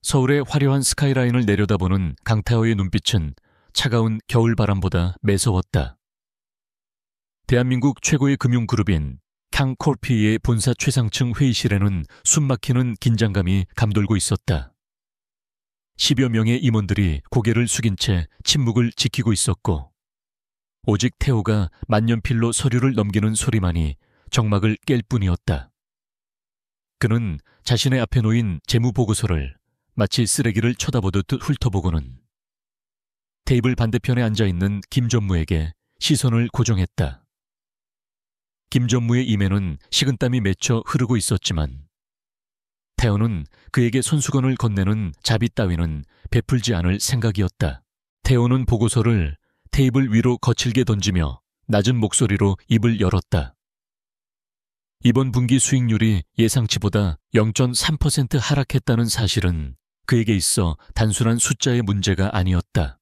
서울의 화려한 스카이라인을 내려다보는 강태호의 눈빛은 차가운 겨울바람보다 매서웠다. 대한민국 최고의 금융그룹인 캉콜피의 본사 최상층 회의실에는 숨막히는 긴장감이 감돌고 있었다. 10여 명의 임원들이 고개를 숙인 채 침묵을 지키고 있었고 오직 태호가 만년필로 서류를 넘기는 소리만이 정막을 깰 뿐이었다. 그는 자신의 앞에 놓인 재무보고서를 마치 쓰레기를 쳐다보듯 훑어보고는 테이블 반대편에 앉아있는 김 전무에게 시선을 고정했다. 김 전무의 입에는 식은땀이 맺혀 흐르고 있었지만 태호는 그에게 손수건을 건네는 자비 따위는 베풀지 않을 생각이었다. 태호는 보고서를 테이블 위로 거칠게 던지며 낮은 목소리로 입을 열었다. 이번 분기 수익률이 예상치보다 0.3% 하락했다는 사실은 그에게 있어 단순한 숫자의 문제가 아니었다.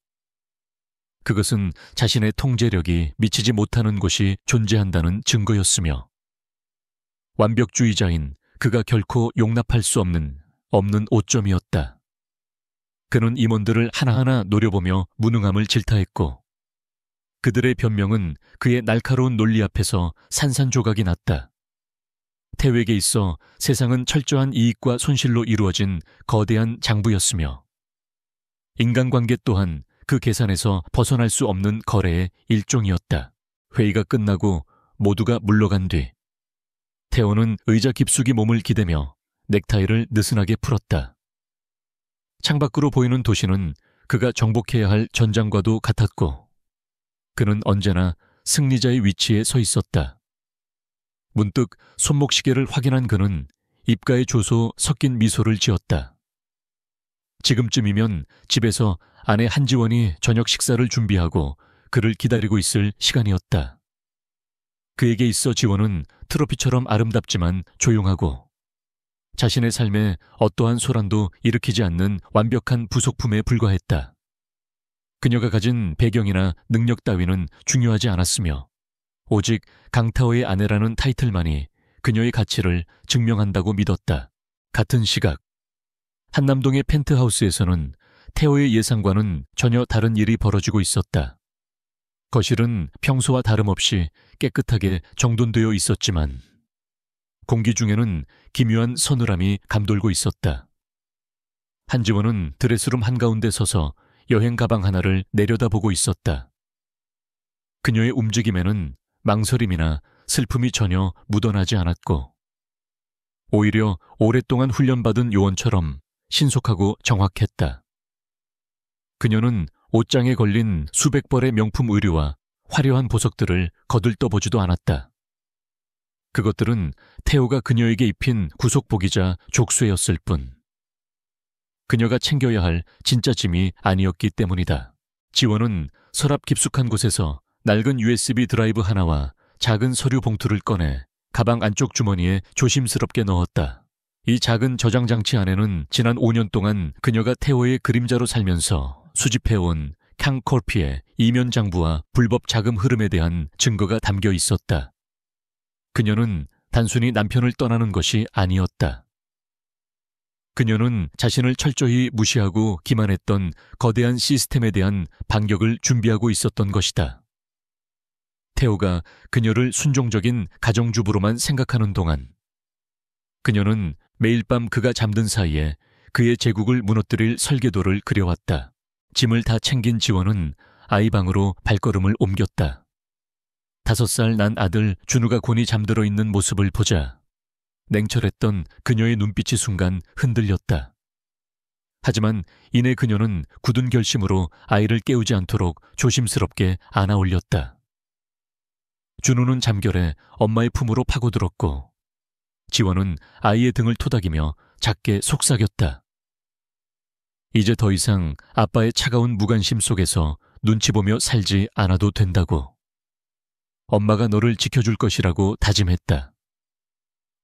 그것은 자신의 통제력이 미치지 못하는 곳이 존재한다는 증거였으며 완벽주의자인 그가 결코 용납할 수 없는 오점이었다. 그는 임원들을 하나하나 노려보며 무능함을 질타했고 그들의 변명은 그의 날카로운 논리 앞에서 산산조각이 났다. 태호에게 있어 세상은 철저한 이익과 손실로 이루어진 거대한 장부였으며 인간관계 또한 그 계산에서 벗어날 수 없는 거래의 일종이었다. 회의가 끝나고 모두가 물러간 뒤 태호는 의자 깊숙이 몸을 기대며 넥타이를 느슨하게 풀었다. 창밖으로 보이는 도시는 그가 정복해야 할 전장과도 같았고 그는 언제나 승리자의 위치에 서 있었다. 문득 손목시계를 확인한 그는 입가에 조소 섞인 미소를 지었다. 지금쯤이면 집에서 아내 한지원이 저녁 식사를 준비하고 그를 기다리고 있을 시간이었다. 그에게 있어 지원은 트로피처럼 아름답지만 조용하고 자신의 삶에 어떠한 소란도 일으키지 않는 완벽한 부속품에 불과했다. 그녀가 가진 배경이나 능력 따위는 중요하지 않았으며 오직 강타오의 아내라는 타이틀만이 그녀의 가치를 증명한다고 믿었다. 같은 시각 한남동의 펜트하우스에서는 태호의 예상과는 전혀 다른 일이 벌어지고 있었다. 거실은 평소와 다름없이 깨끗하게 정돈되어 있었지만 공기 중에는 기묘한 서늘함이 감돌고 있었다. 한지원은 드레스룸 한가운데 서서 여행 가방 하나를 내려다보고 있었다. 그녀의 움직임에는 망설임이나 슬픔이 전혀 묻어나지 않았고 오히려 오랫동안 훈련받은 요원처럼 신속하고 정확했다. 그녀는 옷장에 걸린 수백 벌의 명품 의류와 화려한 보석들을 거들떠보지도 않았다. 그것들은 태호가 그녀에게 입힌 구속복이자 족쇄였을 뿐 그녀가 챙겨야 할 진짜 짐이 아니었기 때문이다. 지원은 서랍 깊숙한 곳에서 낡은 USB 드라이브 하나와 작은 서류 봉투를 꺼내 가방 안쪽 주머니에 조심스럽게 넣었다. 이 작은 저장 장치 안에는 지난 5년 동안 그녀가 태호의 그림자로 살면서 수집해온 캉콜피의 이면 장부와 불법 자금 흐름에 대한 증거가 담겨 있었다. 그녀는 단순히 남편을 떠나는 것이 아니었다. 그녀는 자신을 철저히 무시하고 기만했던 거대한 시스템에 대한 반격을 준비하고 있었던 것이다. 태호가 그녀를 순종적인 가정주부로만 생각하는 동안 그녀는 매일 밤 그가 잠든 사이에 그의 제국을 무너뜨릴 설계도를 그려왔다. 짐을 다 챙긴 지원은 아이 방으로 발걸음을 옮겼다. 5살 난 아들 준우가 곤히 잠들어 있는 모습을 보자 냉철했던 그녀의 눈빛이 순간 흔들렸다. 하지만 이내 그녀는 굳은 결심으로 아이를 깨우지 않도록 조심스럽게 안아 올렸다. 준우는 잠결에 엄마의 품으로 파고들었고 지원은 아이의 등을 토닥이며 작게 속삭였다. 이제 더 이상 아빠의 차가운 무관심 속에서 눈치 보며 살지 않아도 된다고. 엄마가 너를 지켜줄 것이라고 다짐했다.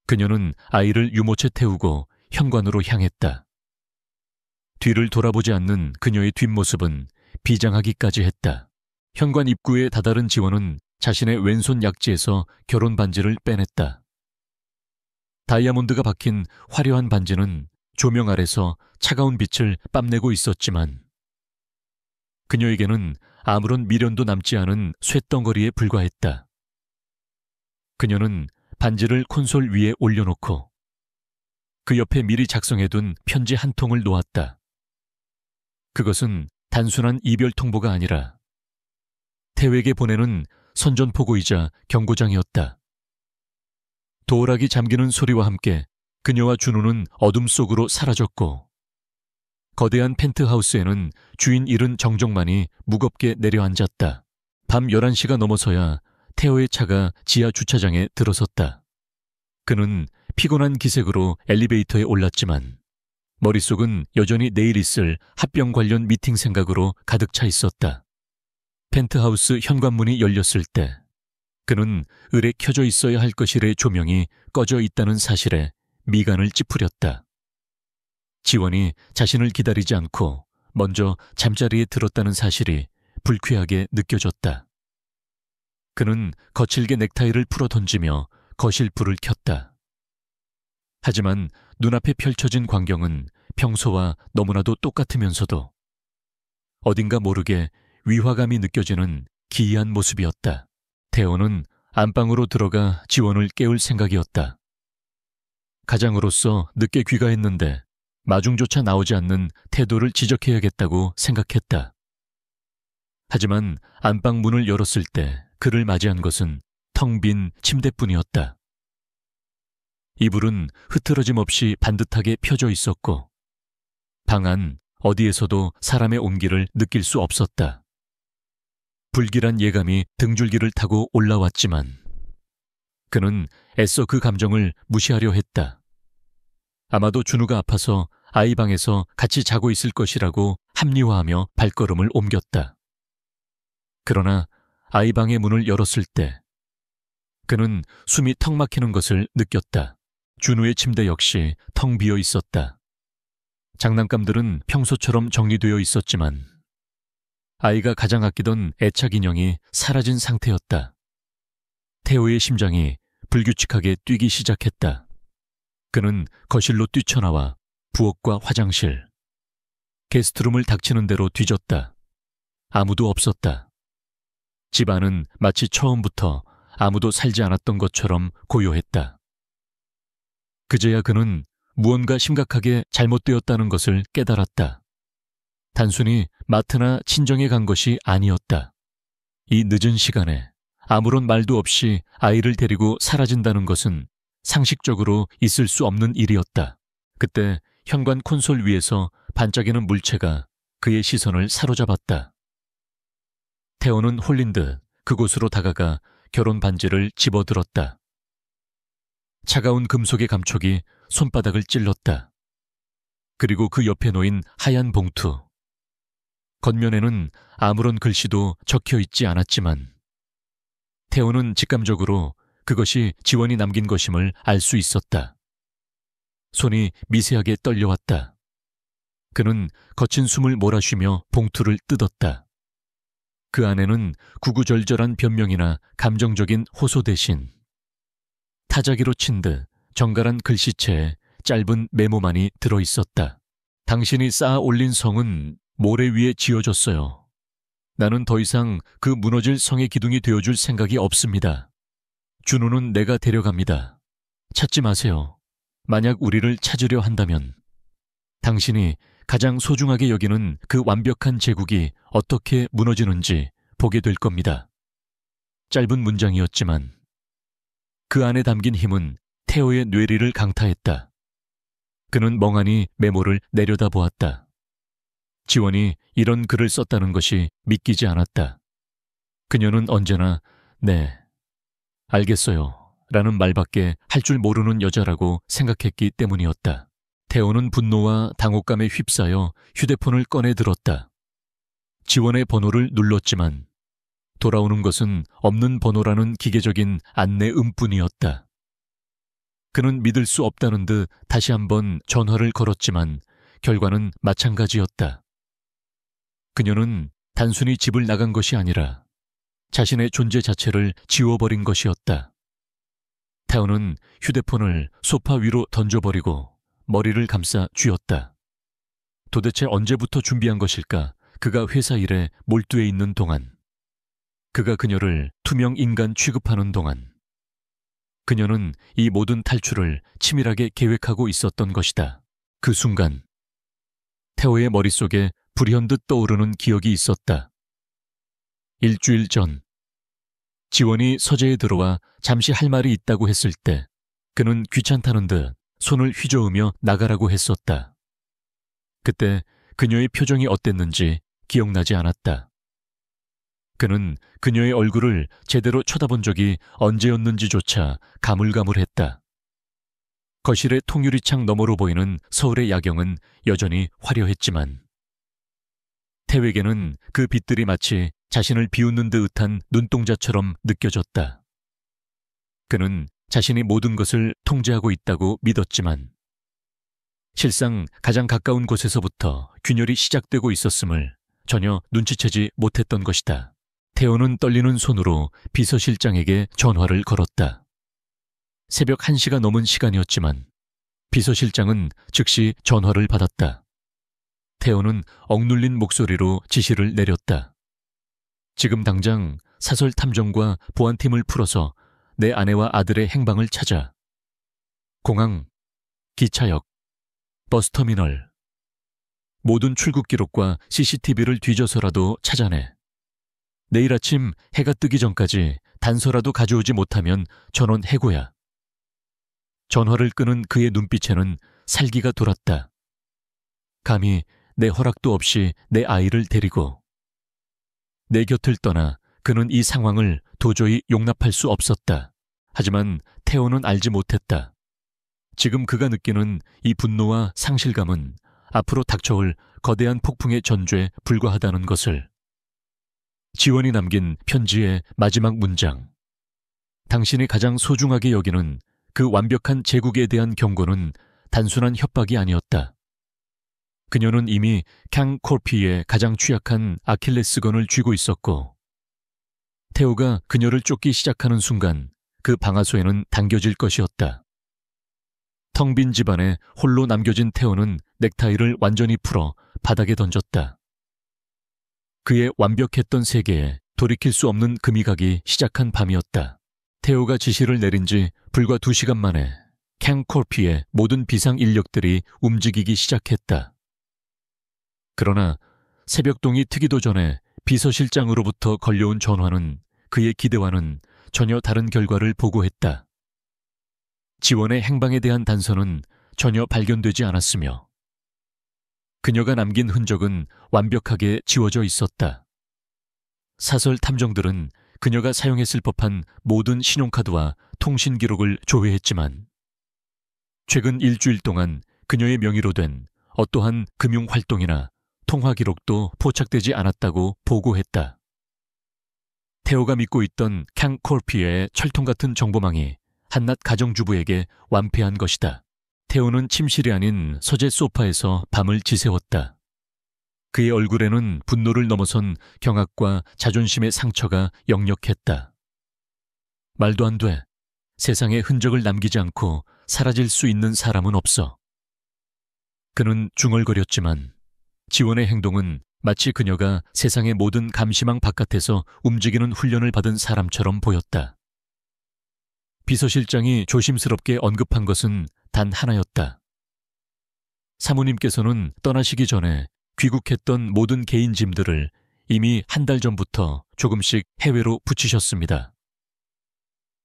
그녀는 아이를 유모차에 태우고 현관으로 향했다. 뒤를 돌아보지 않는 그녀의 뒷모습은 비장하기까지 했다. 현관 입구에 다다른 지원은 자신의 왼손 약지에서 결혼 반지를 빼냈다. 다이아몬드가 박힌 화려한 반지는 조명 아래서 차가운 빛을 뽐내고 있었지만 그녀에게는 아무런 미련도 남지 않은 쇳덩어리에 불과했다. 그녀는 반지를 콘솔 위에 올려놓고 그 옆에 미리 작성해둔 편지 한 통을 놓았다. 그것은 단순한 이별 통보가 아니라 태우에게 보내는 선전포고이자 경고장이었다. 도어락이 잠기는 소리와 함께 그녀와 준호는 어둠 속으로 사라졌고 거대한 펜트하우스에는 주인 잃은 정적만이 무겁게 내려앉았다. 밤 11시가 넘어서야 태호의 차가 지하 주차장에 들어섰다. 그는 피곤한 기색으로 엘리베이터에 올랐지만 머릿속은 여전히 내일 있을 합병 관련 미팅 생각으로 가득 차 있었다. 펜트하우스 현관문이 열렸을 때 그는 을에 켜져 있어야 할 것이래 조명이 꺼져 있다는 사실에 미간을 찌푸렸다. 지원이 자신을 기다리지 않고 먼저 잠자리에 들었다는 사실이 불쾌하게 느껴졌다. 그는 거칠게 넥타이를 풀어 던지며 거실 불을 켰다. 하지만 눈앞에 펼쳐진 광경은 평소와 너무나도 똑같으면서도 어딘가 모르게 위화감이 느껴지는 기이한 모습이었다. 태호는 안방으로 들어가 지원을 깨울 생각이었다. 가장으로서 늦게 귀가했는데 마중조차 나오지 않는 태도를 지적해야겠다고 생각했다. 하지만 안방 문을 열었을 때 그를 맞이한 것은 텅 빈 침대뿐이었다. 이불은 흐트러짐 없이 반듯하게 펴져 있었고 방 안 어디에서도 사람의 온기를 느낄 수 없었다. 불길한 예감이 등줄기를 타고 올라왔지만 그는 애써 그 감정을 무시하려 했다. 아마도 준우가 아파서 아이 방에서 같이 자고 있을 것이라고 합리화하며 발걸음을 옮겼다. 그러나 아이 방의 문을 열었을 때 그는 숨이 턱 막히는 것을 느꼈다. 준우의 침대 역시 텅 비어 있었다. 장난감들은 평소처럼 정리되어 있었지만 아이가 가장 아끼던 애착 인형이 사라진 상태였다. 태호의 심장이 불규칙하게 뛰기 시작했다. 그는 거실로 뛰쳐나와 부엌과 화장실, 게스트룸을 닥치는 대로 뒤졌다. 아무도 없었다. 집안은 마치 처음부터 아무도 살지 않았던 것처럼 고요했다. 그제야 그는 무언가 심각하게 잘못되었다는 것을 깨달았다. 단순히 마트나 친정에 간 것이 아니었다. 이 늦은 시간에 아무런 말도 없이 아이를 데리고 사라진다는 것은 상식적으로 있을 수 없는 일이었다. 그때 현관 콘솔 위에서 반짝이는 물체가 그의 시선을 사로잡았다. 태호는 홀린 듯 그곳으로 다가가 결혼 반지를 집어들었다. 차가운 금속의 감촉이 손바닥을 찔렀다. 그리고 그 옆에 놓인 하얀 봉투. 겉면에는 아무런 글씨도 적혀 있지 않았지만 태호는 직감적으로 그것이 지원이 남긴 것임을 알 수 있었다. 손이 미세하게 떨려왔다. 그는 거친 숨을 몰아쉬며 봉투를 뜯었다. 그 안에는 구구절절한 변명이나 감정적인 호소 대신 타자기로 친 듯 정갈한 글씨체에 짧은 메모만이 들어있었다. 당신이 쌓아 올린 성은 모래 위에 지어졌어요. 나는 더 이상 그 무너질 성의 기둥이 되어줄 생각이 없습니다. 준호는 내가 데려갑니다. 찾지 마세요. 만약 우리를 찾으려 한다면 당신이 가장 소중하게 여기는 그 완벽한 제국이 어떻게 무너지는지 보게 될 겁니다. 짧은 문장이었지만 그 안에 담긴 힘은 태호의 뇌리를 강타했다. 그는 멍하니 메모를 내려다보았다. 지원이 이런 글을 썼다는 것이 믿기지 않았다. 그녀는 언제나 네, 알겠어요 라는 말밖에 할 줄 모르는 여자라고 생각했기 때문이었다. 태호는 분노와 당혹감에 휩싸여 휴대폰을 꺼내 들었다. 지원의 번호를 눌렀지만 돌아오는 것은 없는 번호라는 기계적인 안내 음뿐이었다. 그는 믿을 수 없다는 듯 다시 한번 전화를 걸었지만 결과는 마찬가지였다. 그녀는 단순히 집을 나간 것이 아니라 자신의 존재 자체를 지워버린 것이었다. 태호는 휴대폰을 소파 위로 던져버리고 머리를 감싸 쥐었다. 도대체 언제부터 준비한 것일까? 그가 회사 일에 몰두해 있는 동안, 그가 그녀를 투명 인간 취급하는 동안, 그녀는 이 모든 탈출을 치밀하게 계획하고 있었던 것이다. 그 순간 태호의 머릿속에 불현듯 떠오르는 기억이 있었다. 일주일 전 지원이 서재에 들어와 잠시 할 말이 있다고 했을 때 그는 귀찮다는 듯 손을 휘저으며 나가라고 했었다. 그때 그녀의 표정이 어땠는지 기억나지 않았다. 그는 그녀의 얼굴을 제대로 쳐다본 적이 언제였는지조차 가물가물했다. 거실의 통유리창 너머로 보이는 서울의 야경은 여전히 화려했지만 태호에게는 그 빛들이 마치 자신을 비웃는 듯한 눈동자처럼 느껴졌다. 그는 자신이 모든 것을 통제하고 있다고 믿었지만 실상 가장 가까운 곳에서부터 균열이 시작되고 있었음을 전혀 눈치채지 못했던 것이다. 태호는 떨리는 손으로 비서실장에게 전화를 걸었다. 새벽 1시가 넘은 시간이었지만 비서실장은 즉시 전화를 받았다. 태호는 억눌린 목소리로 지시를 내렸다. 지금 당장 사설 탐정과 보안팀을 풀어서 내 아내와 아들의 행방을 찾아. 공항, 기차역, 버스터미널, 모든 출국 기록과 CCTV를 뒤져서라도 찾아내. 내일 아침 해가 뜨기 전까지 단서라도 가져오지 못하면 전원 해고야. 전화를 끄는 그의 눈빛에는 살기가 돌았다. 감히 내 허락도 없이 내 아이를 데리고 내 곁을 떠나 그는 이 상황을 도저히 용납할 수 없었다. 하지만 태호는 알지 못했다. 지금 그가 느끼는 이 분노와 상실감은 앞으로 닥쳐올 거대한 폭풍의 전조에 불과하다는 것을. 지원이 남긴 편지의 마지막 문장. 당신이 가장 소중하게 여기는 그 완벽한 제국에 대한 경고는 단순한 협박이 아니었다. 그녀는 이미 캉 콜피의 가장 취약한 아킬레스건을 쥐고 있었고 태호가 그녀를 쫓기 시작하는 순간 그 방아쇠는 당겨질 것이었다. 텅 빈 집안에 홀로 남겨진 태호는 넥타이를 완전히 풀어 바닥에 던졌다. 그의 완벽했던 세계에 돌이킬 수 없는 금이 가기 시작한 밤이었다. 태호가 지시를 내린 지 불과 2시간 만에 캉 콜피의 모든 비상 인력들이 움직이기 시작했다. 그러나 새벽동이 트기도 전에 비서실장으로부터 걸려온 전화는 그의 기대와는 전혀 다른 결과를 보고했다. 지원의 행방에 대한 단서는 전혀 발견되지 않았으며 그녀가 남긴 흔적은 완벽하게 지워져 있었다. 사설 탐정들은 그녀가 사용했을 법한 모든 신용카드와 통신 기록을 조회했지만 최근 일주일 동안 그녀의 명의로 된 어떠한 금융활동이나 통화 기록도 포착되지 않았다고 보고했다. 태호가 믿고 있던 캉 콜피의 철통 같은 정보망이 한낱 가정주부에게 완패한 것이다. 태호는 침실이 아닌 서재 소파에서 밤을 지새웠다. 그의 얼굴에는 분노를 넘어선 경악과 자존심의 상처가 역력했다. 말도 안 돼. 세상에 흔적을 남기지 않고 사라질 수 있는 사람은 없어. 그는 중얼거렸지만 지원의 행동은 마치 그녀가 세상의 모든 감시망 바깥에서 움직이는 훈련을 받은 사람처럼 보였다. 비서실장이 조심스럽게 언급한 것은 단 하나였다. 사모님께서는 떠나시기 전에 귀국했던 모든 개인 짐들을 이미 한 달 전부터 조금씩 해외로 붙이셨습니다.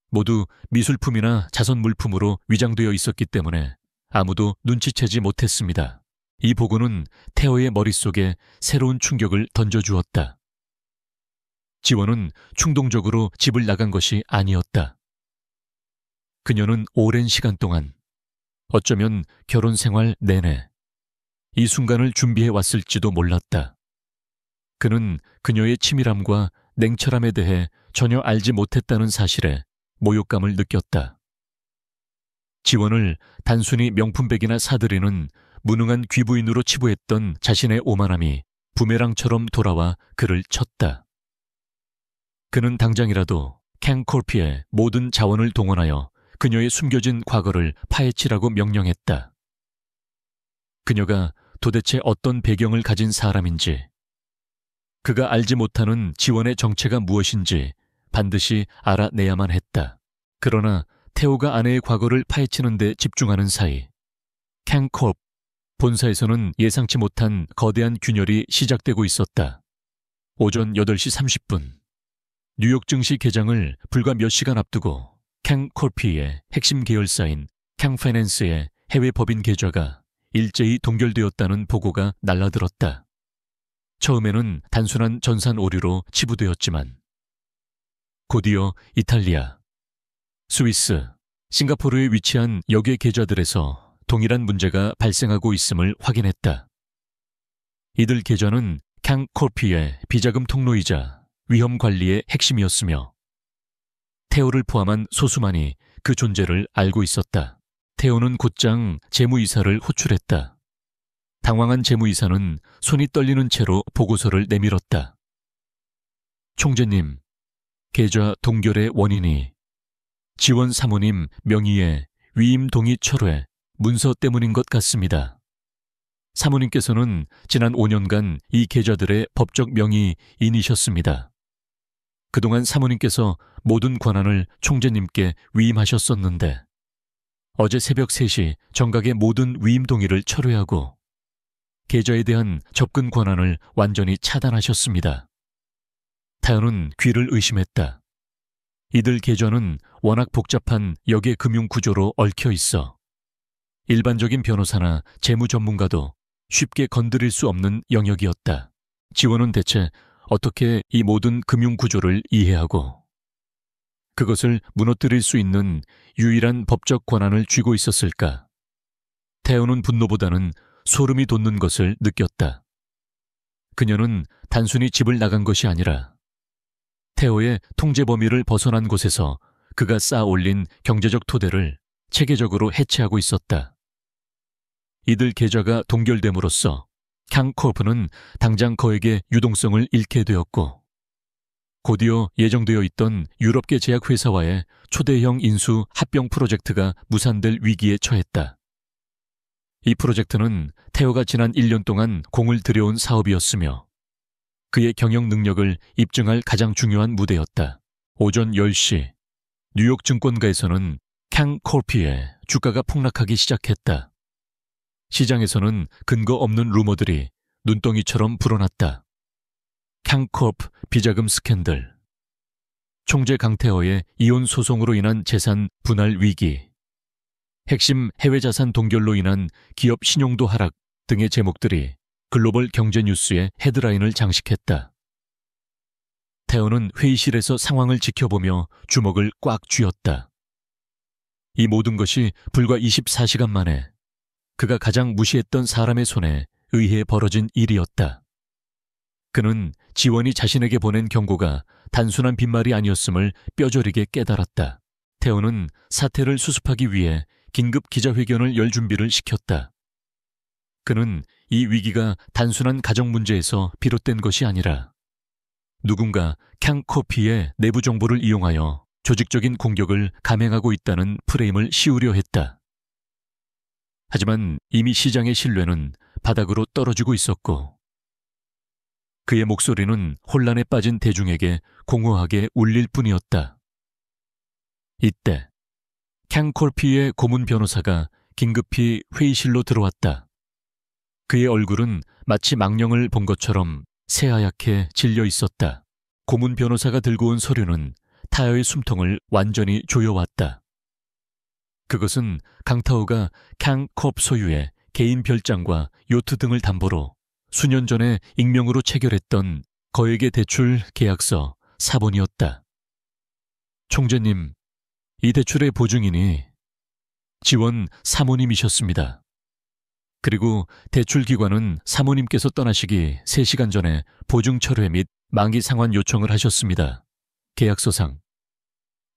모두 미술품이나 자선 물품으로 위장되어 있었기 때문에 아무도 눈치채지 못했습니다. 이 보고는 태호의 머릿속에 새로운 충격을 던져주었다. 지원은 충동적으로 집을 나간 것이 아니었다. 그녀는 오랜 시간 동안, 어쩌면 결혼 생활 내내 이 순간을 준비해 왔을지도 몰랐다. 그는 그녀의 치밀함과 냉철함에 대해 전혀 알지 못했다는 사실에 모욕감을 느꼈다. 지원을 단순히 명품백이나 사들이는 무능한 귀부인으로 치부했던 자신의 오만함이 부메랑처럼 돌아와 그를 쳤다. 그는 당장이라도 캉 콜피의 모든 자원을 동원하여 그녀의 숨겨진 과거를 파헤치라고 명령했다. 그녀가 도대체 어떤 배경을 가진 사람인지, 그가 알지 못하는 지원의 정체가 무엇인지 반드시 알아내야만 했다. 그러나 테오가 아내의 과거를 파헤치는 데 집중하는 사이 캥코프 본사에서는 예상치 못한 거대한 균열이 시작되고 있었다. 오전 8시 30분 뉴욕 증시 개장을 불과 몇 시간 앞두고 캥코프의 핵심 계열사인 캥파이낸스의 해외 법인 계좌가 일제히 동결되었다는 보고가 날라들었다. 처음에는 단순한 전산 오류로 치부되었지만 곧이어 이탈리아, 스위스, 싱가포르에 위치한 여객 계좌들에서 동일한 문제가 발생하고 있음을 확인했다. 이들 계좌는 캥코프의 비자금 통로이자 위험 관리의 핵심이었으며 테오를 포함한 소수만이 그 존재를 알고 있었다. 테오는 곧장 재무이사를 호출했다. 당황한 재무이사는 손이 떨리는 채로 보고서를 내밀었다. 총재님, 계좌 동결의 원인이 지원 사모님 명의의 위임 동의 철회, 문서 때문인 것 같습니다. 사모님께서는 지난 5년간 이 계좌들의 법적 명의인이셨습니다. 그동안 사모님께서 모든 권한을 총재님께 위임하셨었는데 어제 새벽 3시 정각의 모든 위임 동의를 철회하고 계좌에 대한 접근 권한을 완전히 차단하셨습니다. 타연은 귀를 의심했다. 이들 계좌는 워낙 복잡한 역의 금융 구조로 얽혀 있어 일반적인 변호사나 재무 전문가도 쉽게 건드릴 수 없는 영역이었다. 지원은 대체 어떻게 이 모든 금융 구조를 이해하고 그것을 무너뜨릴 수 있는 유일한 법적 권한을 쥐고 있었을까? 태오는 분노보다는 소름이 돋는 것을 느꼈다. 그녀는 단순히 집을 나간 것이 아니라 태오의 통제 범위를 벗어난 곳에서 그가 쌓아 올린 경제적 토대를 체계적으로 해체하고 있었다. 이들 계좌가 동결됨으로써 캥코프는 당장 그에게 유동성을 잃게 되었고 곧이어 예정되어 있던 유럽계 제약회사와의 초대형 인수 합병 프로젝트가 무산될 위기에 처했다. 이 프로젝트는 테오가 지난 1년 동안 공을 들여온 사업이었으며 그의 경영 능력을 입증할 가장 중요한 무대였다. 오전 10시 뉴욕 증권가에서는 캥코프의 주가가 폭락하기 시작했다. 시장에서는 근거 없는 루머들이 눈덩이처럼 불어났다. 캥코프 비자금 스캔들, 총재 강태호의 이혼 소송으로 인한 재산 분할 위기, 핵심 해외 자산 동결로 인한 기업 신용도 하락 등의 제목들이 글로벌 경제 뉴스의 헤드라인을 장식했다. 태호는 회의실에서 상황을 지켜보며 주먹을 꽉 쥐었다. 이 모든 것이 불과 24시간 만에 그가 가장 무시했던 사람의 손에 의해 벌어진 일이었다. 그는 지원이 자신에게 보낸 경고가 단순한 빈말이 아니었음을 뼈저리게 깨달았다. 태호는 사태를 수습하기 위해 긴급 기자회견을 열 준비를 시켰다. 그는 이 위기가 단순한 가정 문제에서 비롯된 것이 아니라 누군가 캥코프의 내부 정보를 이용하여 조직적인 공격을 감행하고 있다는 프레임을 씌우려 했다. 하지만 이미 시장의 신뢰는 바닥으로 떨어지고 있었고 그의 목소리는 혼란에 빠진 대중에게 공허하게 울릴 뿐이었다. 이때 캥코프의 고문 변호사가 긴급히 회의실로 들어왔다. 그의 얼굴은 마치 망령을 본 것처럼 새하얗게 질려 있었다. 고문 변호사가 들고 온 서류는 타여의 숨통을 완전히 조여왔다. 그것은 강타오가 캥코프 소유의 개인 별장과 요트 등을 담보로 수년 전에 익명으로 체결했던 거액의 대출 계약서 사본이었다. 총재님, 이 대출의 보증인이 지원 사모님이셨습니다. 그리고 대출 기관은 사모님께서 떠나시기 3시간 전에 보증 철회 및 만기 상환 요청을 하셨습니다. 계약서상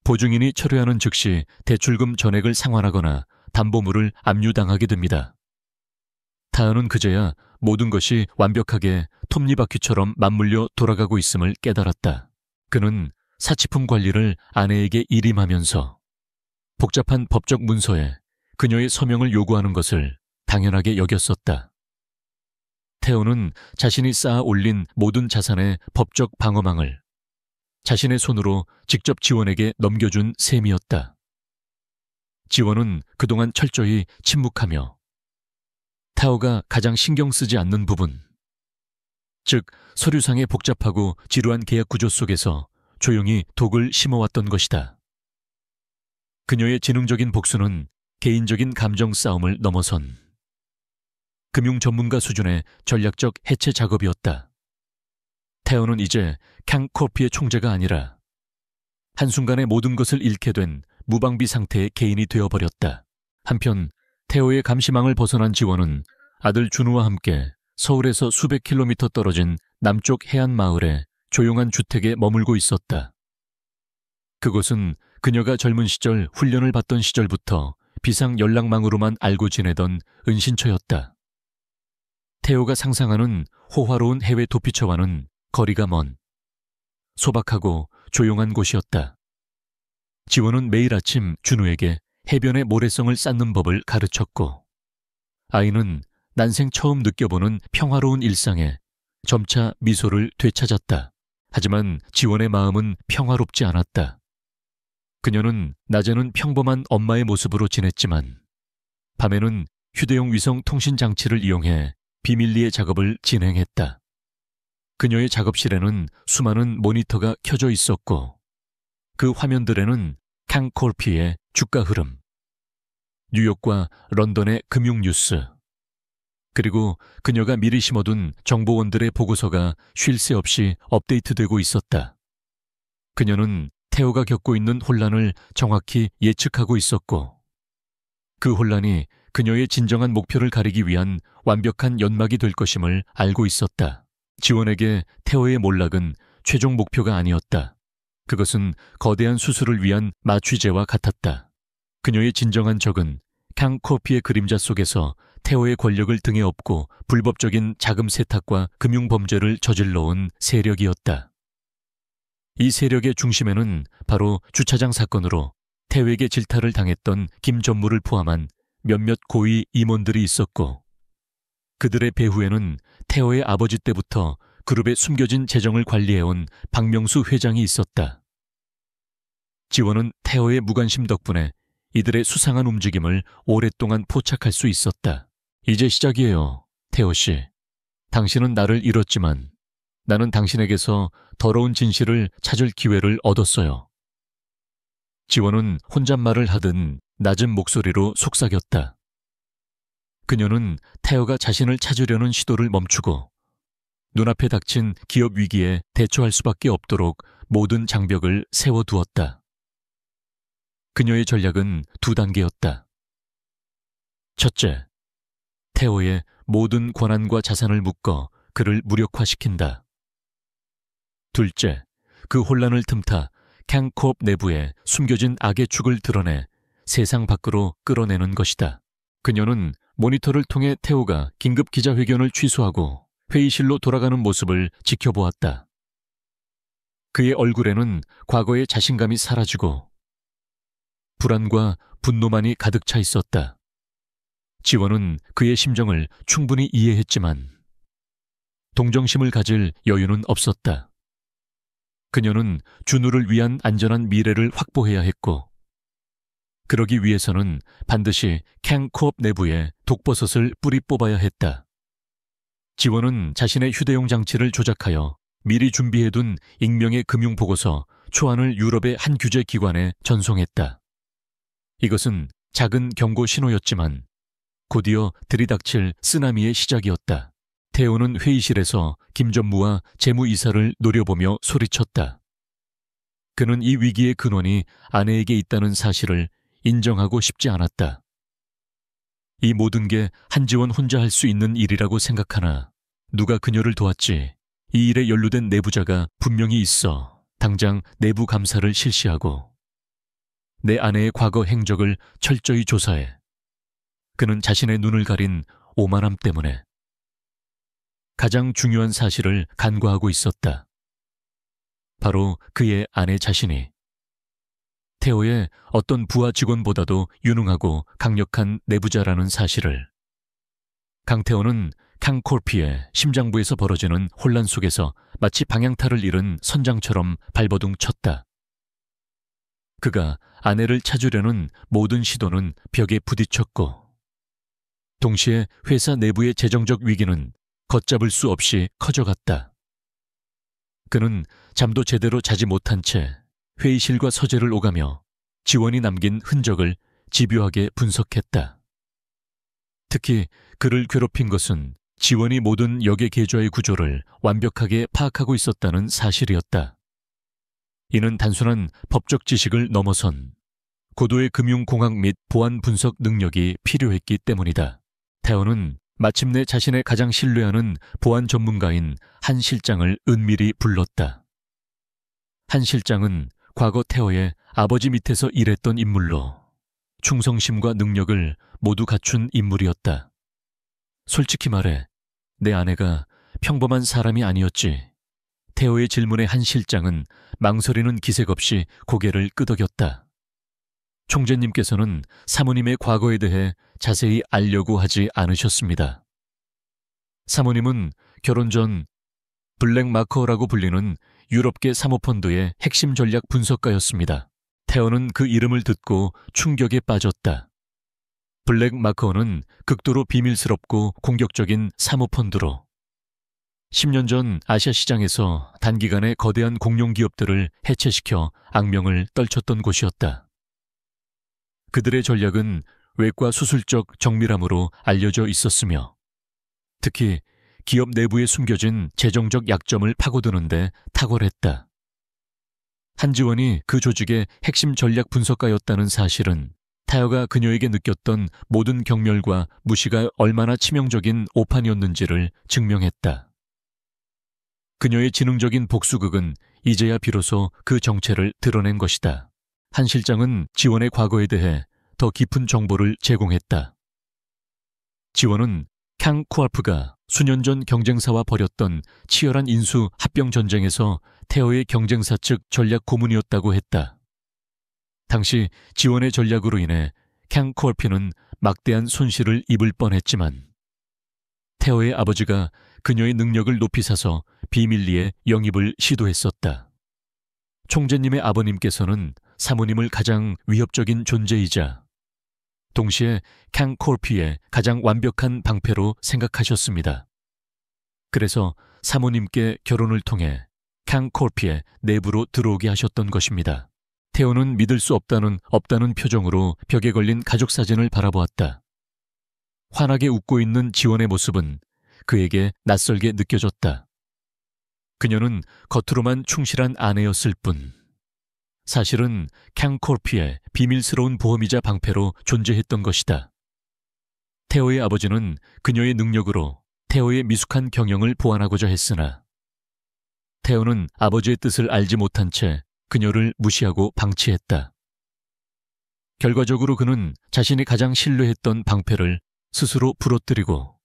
보증인이 철회하는 즉시 대출금 전액을 상환하거나 담보물을 압류당하게 됩니다. 타연은 그제야 모든 것이 완벽하게 톱니바퀴처럼 맞물려 돌아가고 있음을 깨달았다. 그는 사치품 관리를 아내에게 일임하면서 복잡한 법적 문서에 그녀의 서명을 요구하는 것을 당연하게 여겼었다. 태호는 자신이 쌓아 올린 모든 자산의 법적 방어망을 자신의 손으로 직접 지원에게 넘겨준 셈이었다. 지원은 그동안 철저히 침묵하며 태호가 가장 신경 쓰지 않는 부분, 즉 서류상의 복잡하고 지루한 계약 구조 속에서 조용히 독을 심어왔던 것이다. 그녀의 지능적인 복수는 개인적인 감정 싸움을 넘어선 금융 전문가 수준의 전략적 해체 작업이었다. 태호는 이제 캉코피의 총재가 아니라 한순간에 모든 것을 잃게 된 무방비 상태의 개인이 되어버렸다. 한편 태호의 감시망을 벗어난 지원은 아들 준우와 함께 서울에서 수백 킬로미터 떨어진 남쪽 해안 마을의 조용한 주택에 머물고 있었다. 그곳은 그녀가 젊은 시절 훈련을 받던 시절부터 비상 연락망으로만 알고 지내던 은신처였다. 태호가 상상하는 호화로운 해외 도피처와는 거리가 먼 소박하고 조용한 곳이었다. 지원은 매일 아침 준우에게 해변의 모래성을 쌓는 법을 가르쳤고 아이는 난생 처음 느껴보는 평화로운 일상에 점차 미소를 되찾았다. 하지만 지원의 마음은 평화롭지 않았다. 그녀는 낮에는 평범한 엄마의 모습으로 지냈지만 밤에는 휴대용 위성 통신 장치를 이용해 비밀리에 작업을 진행했다. 그녀의 작업실에는 수많은 모니터가 켜져 있었고 그 화면들에는 캉코피의 주가 흐름, 뉴욕과 런던의 금융 뉴스, 그리고 그녀가 미리 심어둔 정보원들의 보고서가 쉴 새 없이 업데이트되고 있었다. 그녀는 태호가 겪고 있는 혼란을 정확히 예측하고 있었고 그 혼란이 그녀의 진정한 목표를 가리기 위한 완벽한 연막이 될 것임을 알고 있었다. 지원에게 태호의 몰락은 최종 목표가 아니었다. 그것은 거대한 수술을 위한 마취제와 같았다. 그녀의 진정한 적은 캉코피의 그림자 속에서 태호의 권력을 등에 업고 불법적인 자금 세탁과 금융 범죄를 저질러온 세력이었다. 이 세력의 중심에는 바로 주차장 사건으로 태호에게 질타를 당했던 김 전무를 포함한 몇몇 고위 임원들이 있었고 그들의 배후에는 태호의 아버지 때부터 그룹의 숨겨진 재정을 관리해온 박명수 회장이 있었다. 지원은 태호의 무관심 덕분에 이들의 수상한 움직임을 오랫동안 포착할 수 있었다. 이제 시작이에요, 태호 씨. 당신은 나를 잃었지만 나는 당신에게서 더러운 진실을 찾을 기회를 얻었어요. 지원은 혼잣말을 하듯 낮은 목소리로 속삭였다. 그녀는 태호가 자신을 찾으려는 시도를 멈추고 눈앞에 닥친 기업 위기에 대처할 수밖에 없도록 모든 장벽을 세워두었다. 그녀의 전략은 두 단계였다. 첫째, 태호의 모든 권한과 자산을 묶어 그를 무력화시킨다. 둘째, 그 혼란을 틈타 캉코업 내부에 숨겨진 악의 축을 드러내 세상 밖으로 끌어내는 것이다. 그녀는 모니터를 통해 태호가 긴급 기자회견을 취소하고 회의실로 돌아가는 모습을 지켜보았다. 그의 얼굴에는 과거의 자신감이 사라지고 불안과 분노만이 가득 차 있었다. 지원은 그의 심정을 충분히 이해했지만 동정심을 가질 여유는 없었다. 그녀는 준우를 위한 안전한 미래를 확보해야 했고 그러기 위해서는 반드시 캉코업 내부에 독버섯을 뿌리 뽑아야 했다. 지원은 자신의 휴대용 장치를 조작하여 미리 준비해둔 익명의 금융보고서 초안을 유럽의 한 규제기관에 전송했다. 이것은 작은 경고 신호였지만 곧이어 들이닥칠 쓰나미의 시작이었다. 태호는 회의실에서 김 전무와 재무이사를 노려보며 소리쳤다. 그는 이 위기의 근원이 아내에게 있다는 사실을 인정하고 싶지 않았다. 이 모든 게 한지원 혼자 할 수 있는 일이라고 생각하나 누가 그녀를 도왔지? 이 일에 연루된 내부자가 분명히 있어. 당장 내부 감사를 실시하고 내 아내의 과거 행적을 철저히 조사해. 그는 자신의 눈을 가린 오만함 때문에 가장 중요한 사실을 간과하고 있었다. 바로 그의 아내 자신이 태호의 어떤 부하 직원보다도 유능하고 강력한 내부자라는 사실을. 강태호는 캉콜피의 심장부에서 벌어지는 혼란 속에서 마치 방향타를 잃은 선장처럼 발버둥 쳤다. 그가 아내를 찾으려는 모든 시도는 벽에 부딪혔고, 동시에 회사 내부의 재정적 위기는 걷잡을 수 없이 커져갔다. 그는 잠도 제대로 자지 못한 채 회의실과 서재를 오가며 지원이 남긴 흔적을 집요하게 분석했다. 특히 그를 괴롭힌 것은 지원이 모든 역의 계좌의 구조를 완벽하게 파악하고 있었다는 사실이었다. 이는 단순한 법적 지식을 넘어선 고도의 금융공학 및 보안 분석 능력이 필요했기 때문이다. 태호는 마침내 자신의 가장 신뢰하는 보안 전문가인 한 실장을 은밀히 불렀다. 한 실장은 과거 태호의 아버지 밑에서 일했던 인물로 충성심과 능력을 모두 갖춘 인물이었다. 솔직히 말해 내 아내가 평범한 사람이 아니었지. 태호의 질문에 한 실장은 망설이는 기색 없이 고개를 끄덕였다. 총재님께서는 사모님의 과거에 대해 자세히 알려고 하지 않으셨습니다. 사모님은 결혼 전 블랙마커라고 불리는 유럽계 사모펀드의 핵심 전략 분석가였습니다. 태호는 그 이름을 듣고 충격에 빠졌다. 블랙마커는 극도로 비밀스럽고 공격적인 사모펀드로 10년 전 아시아 시장에서 단기간에 거대한 공룡기업들을 해체시켜 악명을 떨쳤던 곳이었다. 그들의 전략은 외과 수술적 정밀함으로 알려져 있었으며 특히 기업 내부에 숨겨진 재정적 약점을 파고드는데 탁월했다. 한지원이 그 조직의 핵심 전략 분석가였다는 사실은 타여가 그녀에게 느꼈던 모든 경멸과 무시가 얼마나 치명적인 오판이었는지를 증명했다. 그녀의 지능적인 복수극은 이제야 비로소 그 정체를 드러낸 것이다. 한 실장은 지원의 과거에 대해 더 깊은 정보를 제공했다. 지원은 캉코알프가 수년 전 경쟁사와 벌였던 치열한 인수 합병 전쟁에서 태호의 경쟁사 측 전략 고문이었다고 했다. 당시 지원의 전략으로 인해 캉코알프는 막대한 손실을 입을 뻔했지만 태호의 아버지가 그녀의 능력을 높이 사서 비밀리에 영입을 시도했었다. 총재님의 아버님께서는 사모님을 가장 위협적인 존재이자 동시에 캉콜피의 가장 완벽한 방패로 생각하셨습니다. 그래서 사모님께 결혼을 통해 캉콜피의 내부로 들어오게 하셨던 것입니다. 태호는 믿을 수 없다는 표정으로 벽에 걸린 가족 사진을 바라보았다. 환하게 웃고 있는 지원의 모습은 그에게 낯설게 느껴졌다. 그녀는 겉으로만 충실한 아내였을 뿐 사실은 캉콜피의 비밀스러운 보험이자 방패로 존재했던 것이다. 태호의 아버지는 그녀의 능력으로 태호의 미숙한 경영을 보완하고자 했으나 태호는 아버지의 뜻을 알지 못한 채 그녀를 무시하고 방치했다. 결과적으로 그는 자신이 가장 신뢰했던 방패를 스스로 부러뜨리고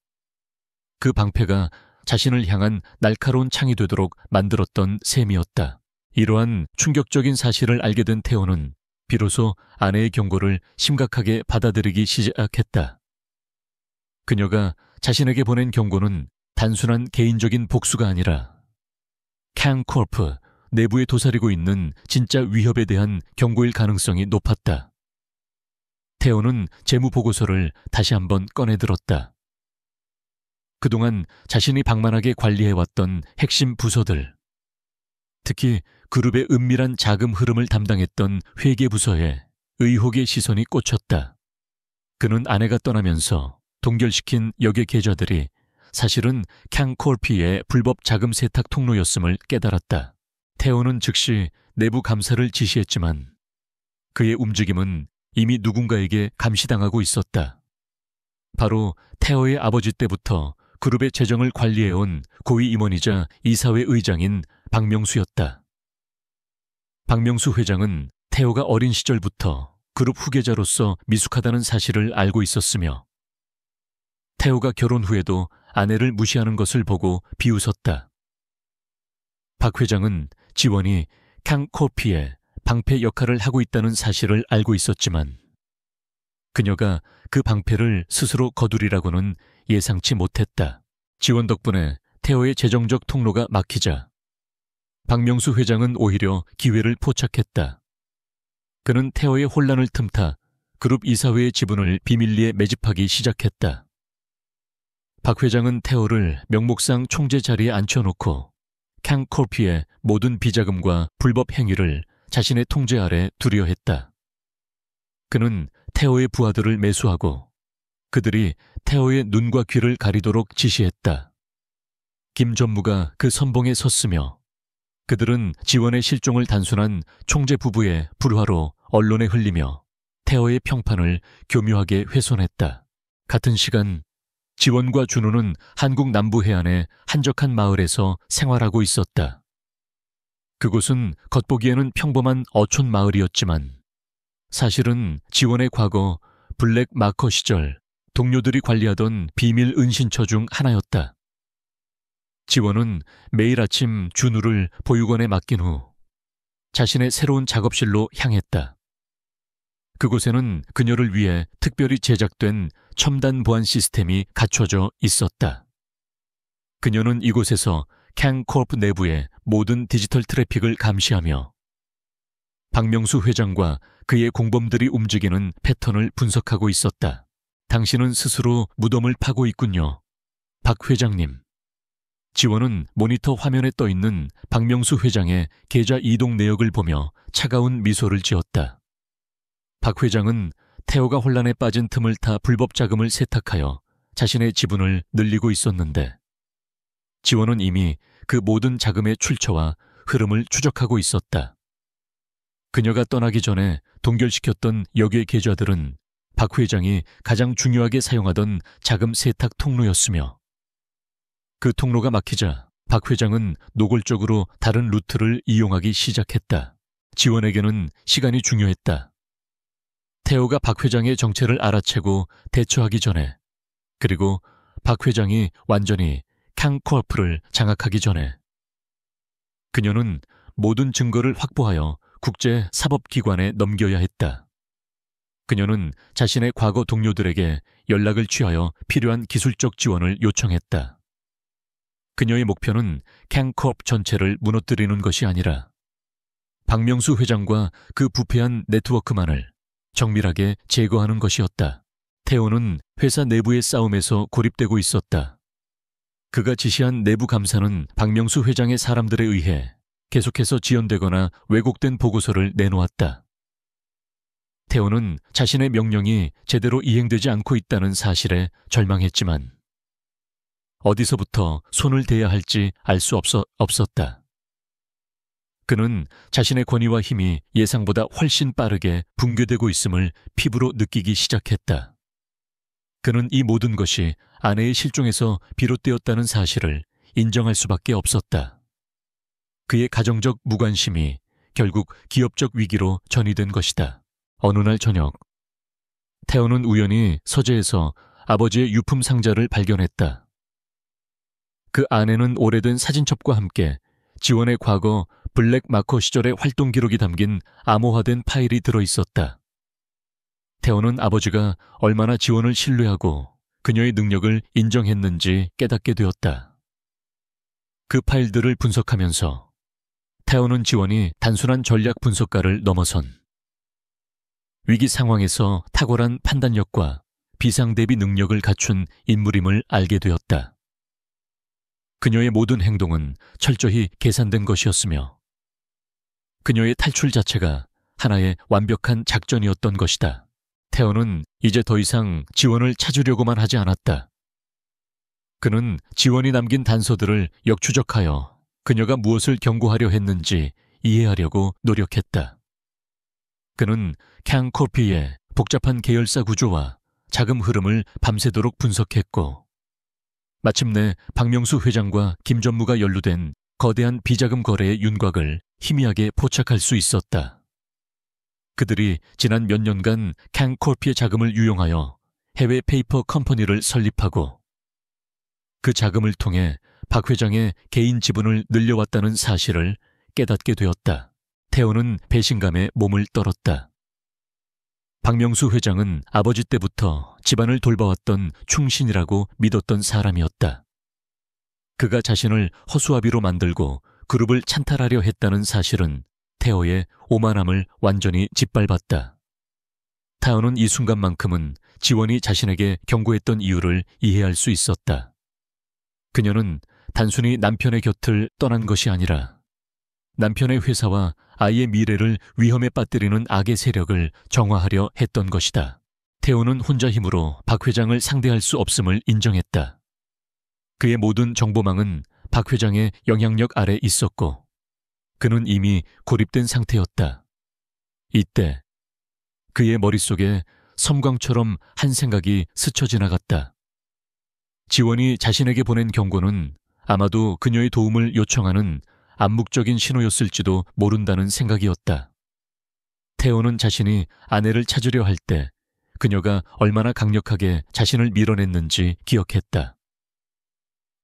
그 방패가 자신을 향한 날카로운 창이 되도록 만들었던 셈이었다. 이러한 충격적인 사실을 알게 된 태호는 비로소 아내의 경고를 심각하게 받아들이기 시작했다. 그녀가 자신에게 보낸 경고는 단순한 개인적인 복수가 아니라 캉콜프 내부에 도사리고 있는 진짜 위협에 대한 경고일 가능성이 높았다. 태호는 재무보고서를 다시 한번 꺼내들었다. 그동안 자신이 방만하게 관리해왔던 핵심 부서들, 특히 그룹의 은밀한 자금 흐름을 담당했던 회계부서에 의혹의 시선이 꽂혔다. 그는 아내가 떠나면서 동결시킨 역의 계좌들이 사실은 캉콜피의 불법 자금 세탁 통로였음을 깨달았다. 태호는 즉시 내부 감사를 지시했지만 그의 움직임은 이미 누군가에게 감시당하고 있었다. 바로 태호의 아버지 때부터 그룹의 재정을 관리해온 고위 임원이자 이사회 의장인 박명수였다. 박명수 회장은 태호가 어린 시절부터 그룹 후계자로서 미숙하다는 사실을 알고 있었으며 태호가 결혼 후에도 아내를 무시하는 것을 보고 비웃었다. 박 회장은 지원이 캉코피의 방패 역할을 하고 있다는 사실을 알고 있었지만 그녀가 그 방패를 스스로 거두리라고는 예상치 못했다. 지원 덕분에 태호의 재정적 통로가 막히자 박명수 회장은 오히려 기회를 포착했다. 그는 태호의 혼란을 틈타 그룹 이사회의 지분을 비밀리에 매집하기 시작했다. 박 회장은 태호를 명목상 총재 자리에 앉혀놓고 캉코피의 모든 비자금과 불법 행위를 자신의 통제 아래 두려 했다. 그는 태호의 부하들을 매수하고 그들이 태호의 눈과 귀를 가리도록 지시했다. 김 전무가 그 선봉에 섰으며 그들은 지원의 실종을 단순한 총재 부부의 불화로 언론에 흘리며 태호의 평판을 교묘하게 훼손했다. 같은 시간 지원과 준호는 한국 남부 해안의 한적한 마을에서 생활하고 있었다. 그곳은 겉보기에는 평범한 어촌 마을이었지만 사실은 지원의 과거 블랙 마커 시절 동료들이 관리하던 비밀 은신처 중 하나였다. 지원은 매일 아침 준우를 보육원에 맡긴 후 자신의 새로운 작업실로 향했다. 그곳에는 그녀를 위해 특별히 제작된 첨단 보안 시스템이 갖춰져 있었다. 그녀는 이곳에서 캉코프 내부의 모든 디지털 트래픽을 감시하며 박명수 회장과 그의 공범들이 움직이는 패턴을 분석하고 있었다. 당신은 스스로 무덤을 파고 있군요. 박 회장님. 지원은 모니터 화면에 떠있는 박명수 회장의 계좌 이동 내역을 보며 차가운 미소를 지었다. 박 회장은 태호가 혼란에 빠진 틈을 타 불법 자금을 세탁하여 자신의 지분을 늘리고 있었는데 지원은 이미 그 모든 자금의 출처와 흐름을 추적하고 있었다. 그녀가 떠나기 전에 동결시켰던 여객 계좌들은 박 회장이 가장 중요하게 사용하던 자금 세탁 통로였으며 그 통로가 막히자 박 회장은 노골적으로 다른 루트를 이용하기 시작했다. 지원에게는 시간이 중요했다. 태호가 박 회장의 정체를 알아채고 대처하기 전에 그리고 박 회장이 완전히 캉코프를 장악하기 전에 그녀는 모든 증거를 확보하여 국제사법기관에 넘겨야 했다. 그녀는 자신의 과거 동료들에게 연락을 취하여 필요한 기술적 지원을 요청했다. 그녀의 목표는 캉코프 전체를 무너뜨리는 것이 아니라 박명수 회장과 그 부패한 네트워크만을 정밀하게 제거하는 것이었다. 태호는 회사 내부의 싸움에서 고립되고 있었다. 그가 지시한 내부 감사는 박명수 회장의 사람들에 의해 계속해서 지연되거나 왜곡된 보고서를 내놓았다. 태호는 자신의 명령이 제대로 이행되지 않고 있다는 사실에 절망했지만 어디서부터 손을 대야 할지 알 수 없었다. 그는 자신의 권위와 힘이 예상보다 훨씬 빠르게 붕괴되고 있음을 피부로 느끼기 시작했다. 그는 이 모든 것이 아내의 실종에서 비롯되었다는 사실을 인정할 수밖에 없었다. 그의 가정적 무관심이 결국 기업적 위기로 전이된 것이다. 어느 날 저녁, 태호는 우연히 서재에서 아버지의 유품 상자를 발견했다. 그 안에는 오래된 사진첩과 함께 지원의 과거 블랙 마커 시절의 활동 기록이 담긴 암호화된 파일이 들어있었다. 태호는 아버지가 얼마나 지원을 신뢰하고 그녀의 능력을 인정했는지 깨닫게 되었다. 그 파일들을 분석하면서 태호는 지원이 단순한 전략 분석가를 넘어선 위기 상황에서 탁월한 판단력과 비상대비 능력을 갖춘 인물임을 알게 되었다. 그녀의 모든 행동은 철저히 계산된 것이었으며 그녀의 탈출 자체가 하나의 완벽한 작전이었던 것이다. 태호는 이제 더 이상 지원을 찾으려고만 하지 않았다. 그는 지원이 남긴 단서들을 역추적하여 그녀가 무엇을 경고하려 했는지 이해하려고 노력했다. 그는 캉코피의 복잡한 계열사 구조와 자금 흐름을 밤새도록 분석했고 마침내 박명수 회장과 김 전무가 연루된 거대한 비자금 거래의 윤곽을 희미하게 포착할 수 있었다. 그들이 지난 몇 년간 캉코피의 자금을 유용하여 해외 페이퍼 컴퍼니를 설립하고 그 자금을 통해 박 회장의 개인 지분을 늘려왔다는 사실을 깨닫게 되었다. 태호는 배신감에 몸을 떨었다. 박명수 회장은 아버지 때부터 집안을 돌봐왔던 충신이라고 믿었던 사람이었다. 그가 자신을 허수아비로 만들고 그룹을 찬탈하려 했다는 사실은 태호의 오만함을 완전히 짓밟았다. 타오는 이 순간만큼은 지원이 자신에게 경고했던 이유를 이해할 수 있었다. 그녀는 단순히 남편의 곁을 떠난 것이 아니라 남편의 회사와 아이의 미래를 위험에 빠뜨리는 악의 세력을 정화하려 했던 것이다. 태호는 혼자 힘으로 박 회장을 상대할 수 없음을 인정했다. 그의 모든 정보망은 박 회장의 영향력 아래 있었고 그는 이미 고립된 상태였다. 이때 그의 머릿속에 섬광처럼 한 생각이 스쳐 지나갔다. 지원이 자신에게 보낸 경고는 아마도 그녀의 도움을 요청하는 암묵적인 신호였을지도 모른다는 생각이었다. 태호는 자신이 아내를 찾으려 할 때 그녀가 얼마나 강력하게 자신을 밀어냈는지 기억했다.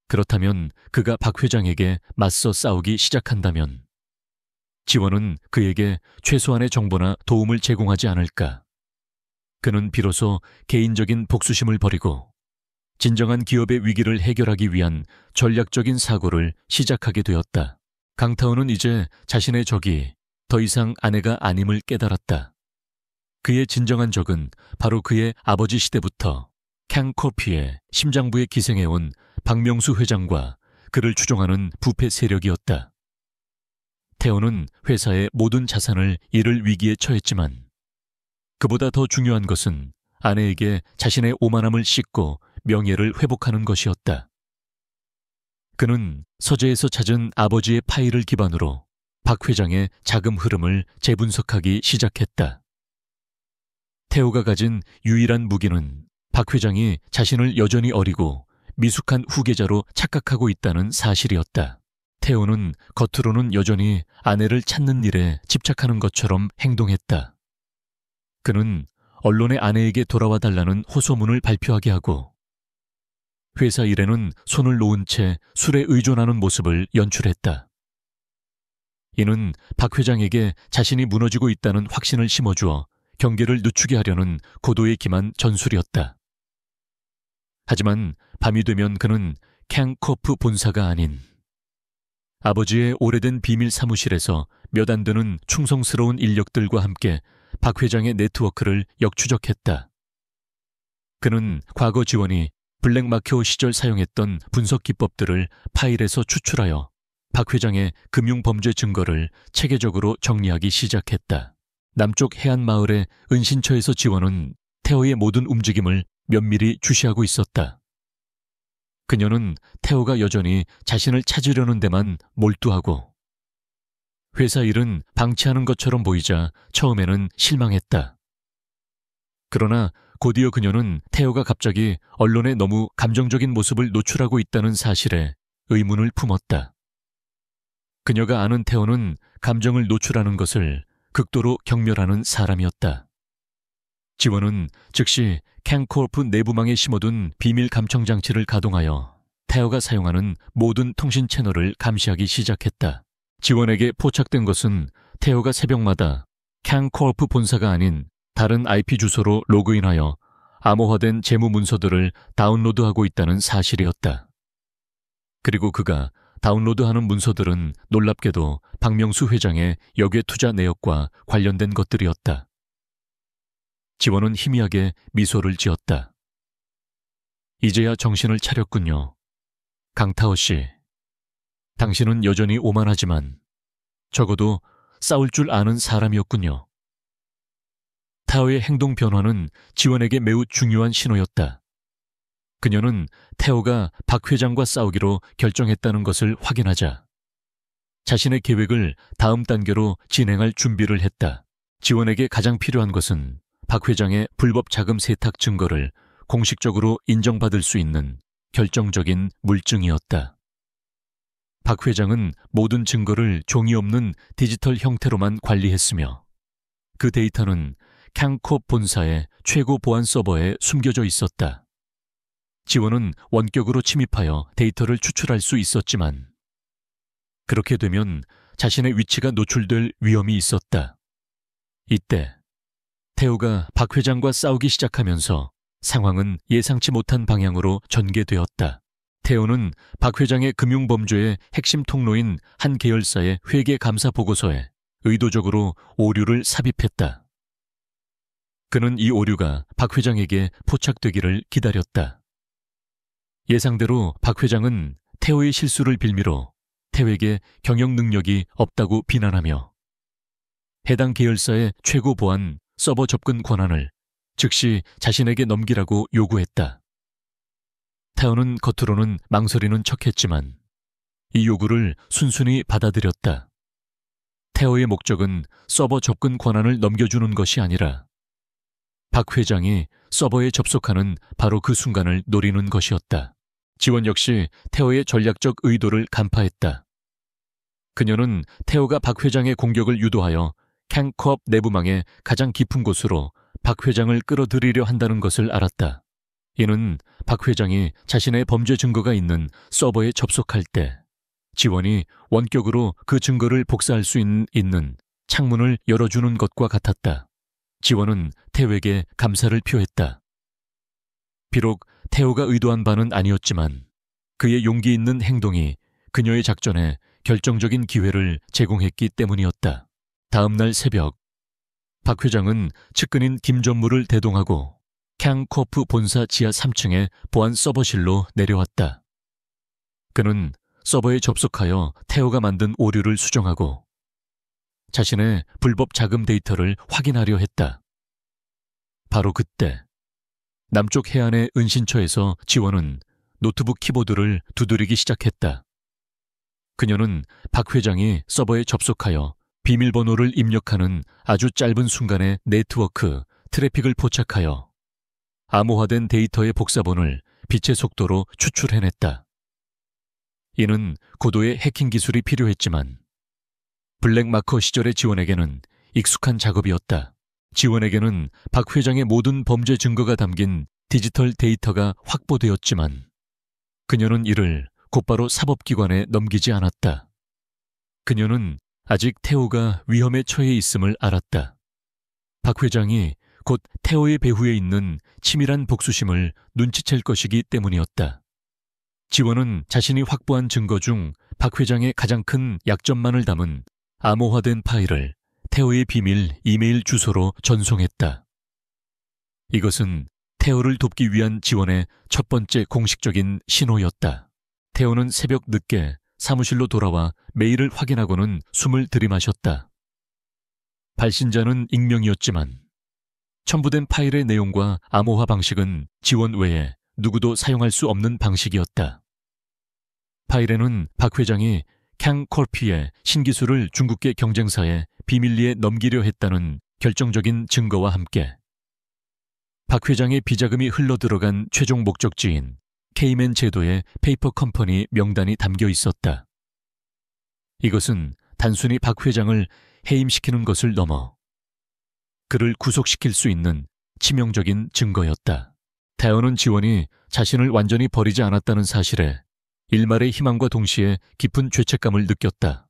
그렇다면 그가 박 회장에게 맞서 싸우기 시작한다면 지원은 그에게 최소한의 정보나 도움을 제공하지 않을까. 그는 비로소 개인적인 복수심을 버리고 진정한 기업의 위기를 해결하기 위한 전략적인 사고를 시작하게 되었다. 강타오는 이제 자신의 적이 더 이상 아내가 아님을 깨달았다. 그의 진정한 적은 바로 그의 아버지 시대부터 캔코피의 심장부에 기생해온 박명수 회장과 그를 추종하는 부패 세력이었다. 태호는 회사의 모든 자산을 잃을 위기에 처했지만 그보다 더 중요한 것은 아내에게 자신의 오만함을 씻고 명예를 회복하는 것이었다. 그는 서재에서 찾은 아버지의 파일을 기반으로 박 회장의 자금 흐름을 재분석하기 시작했다. 태호가 가진 유일한 무기는 박 회장이 자신을 여전히 어리고 미숙한 후계자로 착각하고 있다는 사실이었다. 태호는 겉으로는 여전히 아내를 찾는 일에 집착하는 것처럼 행동했다. 그는 언론에 아내에게 돌아와 달라는 호소문을 발표하게 하고 회사 일에는 손을 놓은 채 술에 의존하는 모습을 연출했다. 이는 박 회장에게 자신이 무너지고 있다는 확신을 심어주어 경계를 늦추게 하려는 고도의 기만 전술이었다. 하지만 밤이 되면 그는 캔코프 본사가 아닌 아버지의 오래된 비밀 사무실에서 몇 안 되는 충성스러운 인력들과 함께 박 회장의 네트워크를 역추적했다. 그는 과거 지원이 블랙마케오 시절 사용했던 분석 기법들을 파일에서 추출하여 박 회장의 금융범죄 증거를 체계적으로 정리하기 시작했다. 남쪽 해안 마을의 은신처에서 지원은 태호의 모든 움직임을 면밀히 주시하고 있었다. 그녀는 태호가 여전히 자신을 찾으려는 데만 몰두하고 회사 일은 방치하는 것처럼 보이자 처음에는 실망했다. 그러나 곧이어 그녀는 태호가 갑자기 언론에 너무 감정적인 모습을 노출하고 있다는 사실에 의문을 품었다. 그녀가 아는 태호는 감정을 노출하는 것을 극도로 경멸하는 사람이었다. 지원은 즉시 캔코프 내부망에 심어둔 비밀 감청 장치를 가동하여 태호가 사용하는 모든 통신 채널을 감시하기 시작했다. 지원에게 포착된 것은 태호가 새벽마다 캔코프 본사가 아닌 다른 IP 주소로 로그인하여 암호화된 재무 문서들을 다운로드하고 있다는 사실이었다. 그리고 그가 다운로드하는 문서들은 놀랍게도 박명수 회장의 역외 투자 내역과 관련된 것들이었다. 지원은 희미하게 미소를 지었다. 이제야 정신을 차렸군요. 강타오 씨, 당신은 여전히 오만하지만 적어도 싸울 줄 아는 사람이었군요. 타오의 행동 변화는 지원에게 매우 중요한 신호였다. 그녀는 태호가 박 회장과 싸우기로 결정했다는 것을 확인하자 자신의 계획을 다음 단계로 진행할 준비를 했다. 지원에게 가장 필요한 것은 박 회장의 불법 자금 세탁 증거를 공식적으로 인정받을 수 있는 결정적인 물증이었다. 박 회장은 모든 증거를 종이 없는 디지털 형태로만 관리했으며 그 데이터는 캔코프 본사의 최고 보안 서버에 숨겨져 있었다. 지원은 원격으로 침입하여 데이터를 추출할 수 있었지만 그렇게 되면 자신의 위치가 노출될 위험이 있었다. 이때 태호가 박 회장과 싸우기 시작하면서 상황은 예상치 못한 방향으로 전개되었다. 태호는 박 회장의 금융범죄의 핵심 통로인 한 계열사의 회계 감사 보고서에 의도적으로 오류를 삽입했다. 그는 이 오류가 박 회장에게 포착되기를 기다렸다. 예상대로 박 회장은 태호의 실수를 빌미로 태호에게 경영 능력이 없다고 비난하며 해당 계열사의 최고 보안 서버 접근 권한을 즉시 자신에게 넘기라고 요구했다. 태호는 겉으로는 망설이는 척했지만 이 요구를 순순히 받아들였다. 태호의 목적은 서버 접근 권한을 넘겨주는 것이 아니라 박 회장이 서버에 접속하는 바로 그 순간을 노리는 것이었다. 지원 역시 태호의 전략적 의도를 간파했다. 그녀는 태호가 박 회장의 공격을 유도하여 캔코업 내부망의 가장 깊은 곳으로 박 회장을 끌어들이려 한다는 것을 알았다. 이는 박 회장이 자신의 범죄 증거가 있는 서버에 접속할 때 지원이 원격으로 그 증거를 복사할 수 있는 창문을 열어주는 것과 같았다. 지원은 태호에게 감사를 표했다. 비록 태호가 의도한 바는 아니었지만 그의 용기 있는 행동이 그녀의 작전에 결정적인 기회를 제공했기 때문이었다. 다음 날 새벽, 박 회장은 측근인 김전무를 대동하고 캉코프 본사 지하 3층의 보안 서버실로 내려왔다. 그는 서버에 접속하여 태호가 만든 오류를 수정하고 자신의 불법 자금 데이터를 확인하려 했다. 바로 그때 남쪽 해안의 은신처에서 지원은 노트북 키보드를 두드리기 시작했다. 그녀는 박 회장이 서버에 접속하여 비밀번호를 입력하는 아주 짧은 순간의 네트워크 트래픽을 포착하여 암호화된 데이터의 복사본을 빛의 속도로 추출해냈다. 이는 고도의 해킹 기술이 필요했지만 블랙마커 시절의 지원에게는 익숙한 작업이었다. 지원에게는 박 회장의 모든 범죄 증거가 담긴 디지털 데이터가 확보되었지만 그녀는 이를 곧바로 사법기관에 넘기지 않았다. 그녀는 아직 태호가 위험에 처해 있음을 알았다. 박 회장이 곧 태호의 배후에 있는 치밀한 복수심을 눈치챌 것이기 때문이었다. 지원은 자신이 확보한 증거 중 박 회장의 가장 큰 약점만을 담은 암호화된 파일을 태호의 비밀 이메일 주소로 전송했다. 이것은 태호를 돕기 위한 지원의 첫 번째 공식적인 신호였다. 태호는 새벽 늦게 사무실로 돌아와 메일을 확인하고는 숨을 들이마셨다. 발신자는 익명이었지만 첨부된 파일의 내용과 암호화 방식은 지원 외에 누구도 사용할 수 없는 방식이었다. 파일에는 박 회장이 캉콜피의 신기술을 중국계 경쟁사에 비밀리에 넘기려 했다는 결정적인 증거와 함께 박 회장의 비자금이 흘러들어간 최종 목적지인 케이맨 제도의 페이퍼 컴퍼니 명단이 담겨 있었다. 이것은 단순히 박 회장을 해임시키는 것을 넘어 그를 구속시킬 수 있는 치명적인 증거였다. 태호는 지원이 자신을 완전히 버리지 않았다는 사실에 일말의 희망과 동시에 깊은 죄책감을 느꼈다.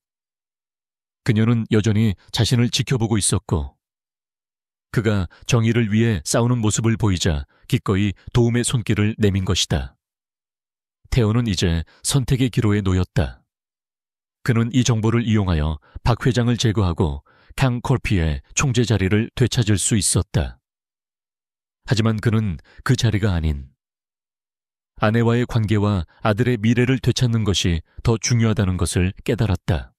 그녀는 여전히 자신을 지켜보고 있었고 그가 정의를 위해 싸우는 모습을 보이자 기꺼이 도움의 손길을 내민 것이다. 태호는 이제 선택의 기로에 놓였다. 그는 이 정보를 이용하여 박 회장을 제거하고 캉콜피의 총재 자리를 되찾을 수 있었다. 하지만 그는 그 자리가 아닌 아내와의 관계와 아들의 미래를 되찾는 것이 더 중요하다는 것을 깨달았다.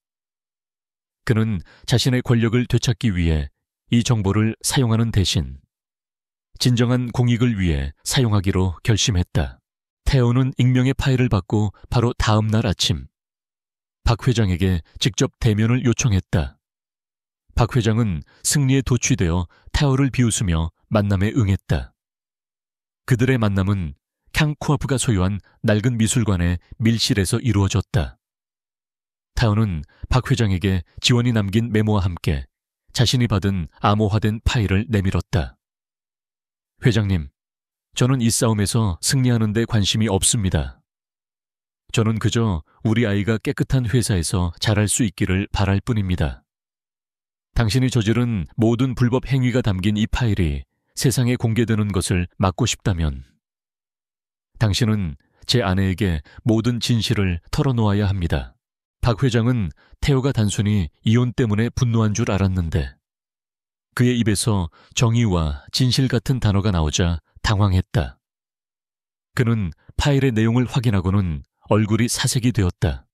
그는 자신의 권력을 되찾기 위해 이 정보를 사용하는 대신 진정한 공익을 위해 사용하기로 결심했다. 태호는 익명의 파일을 받고 바로 다음 날 아침 박 회장에게 직접 대면을 요청했다. 박 회장은 승리에 도취되어 태호를 비웃으며 만남에 응했다. 그들의 만남은 캉코아프가 소유한 낡은 미술관의 밀실에서 이루어졌다. 태호는 박 회장에게 지원이 남긴 메모와 함께 자신이 받은 암호화된 파일을 내밀었다. 회장님, 저는 이 싸움에서 승리하는 데 관심이 없습니다. 저는 그저 우리 아이가 깨끗한 회사에서 자랄 수 있기를 바랄 뿐입니다. 당신이 저지른 모든 불법 행위가 담긴 이 파일이 세상에 공개되는 것을 막고 싶다면 당신은 제 아내에게 모든 진실을 털어놓아야 합니다. 박 회장은 태호가 단순히 이혼 때문에 분노한 줄 알았는데 그의 입에서 정의와 진실 같은 단어가 나오자 당황했다. 그는 파일의 내용을 확인하고는 얼굴이 사색이 되었다.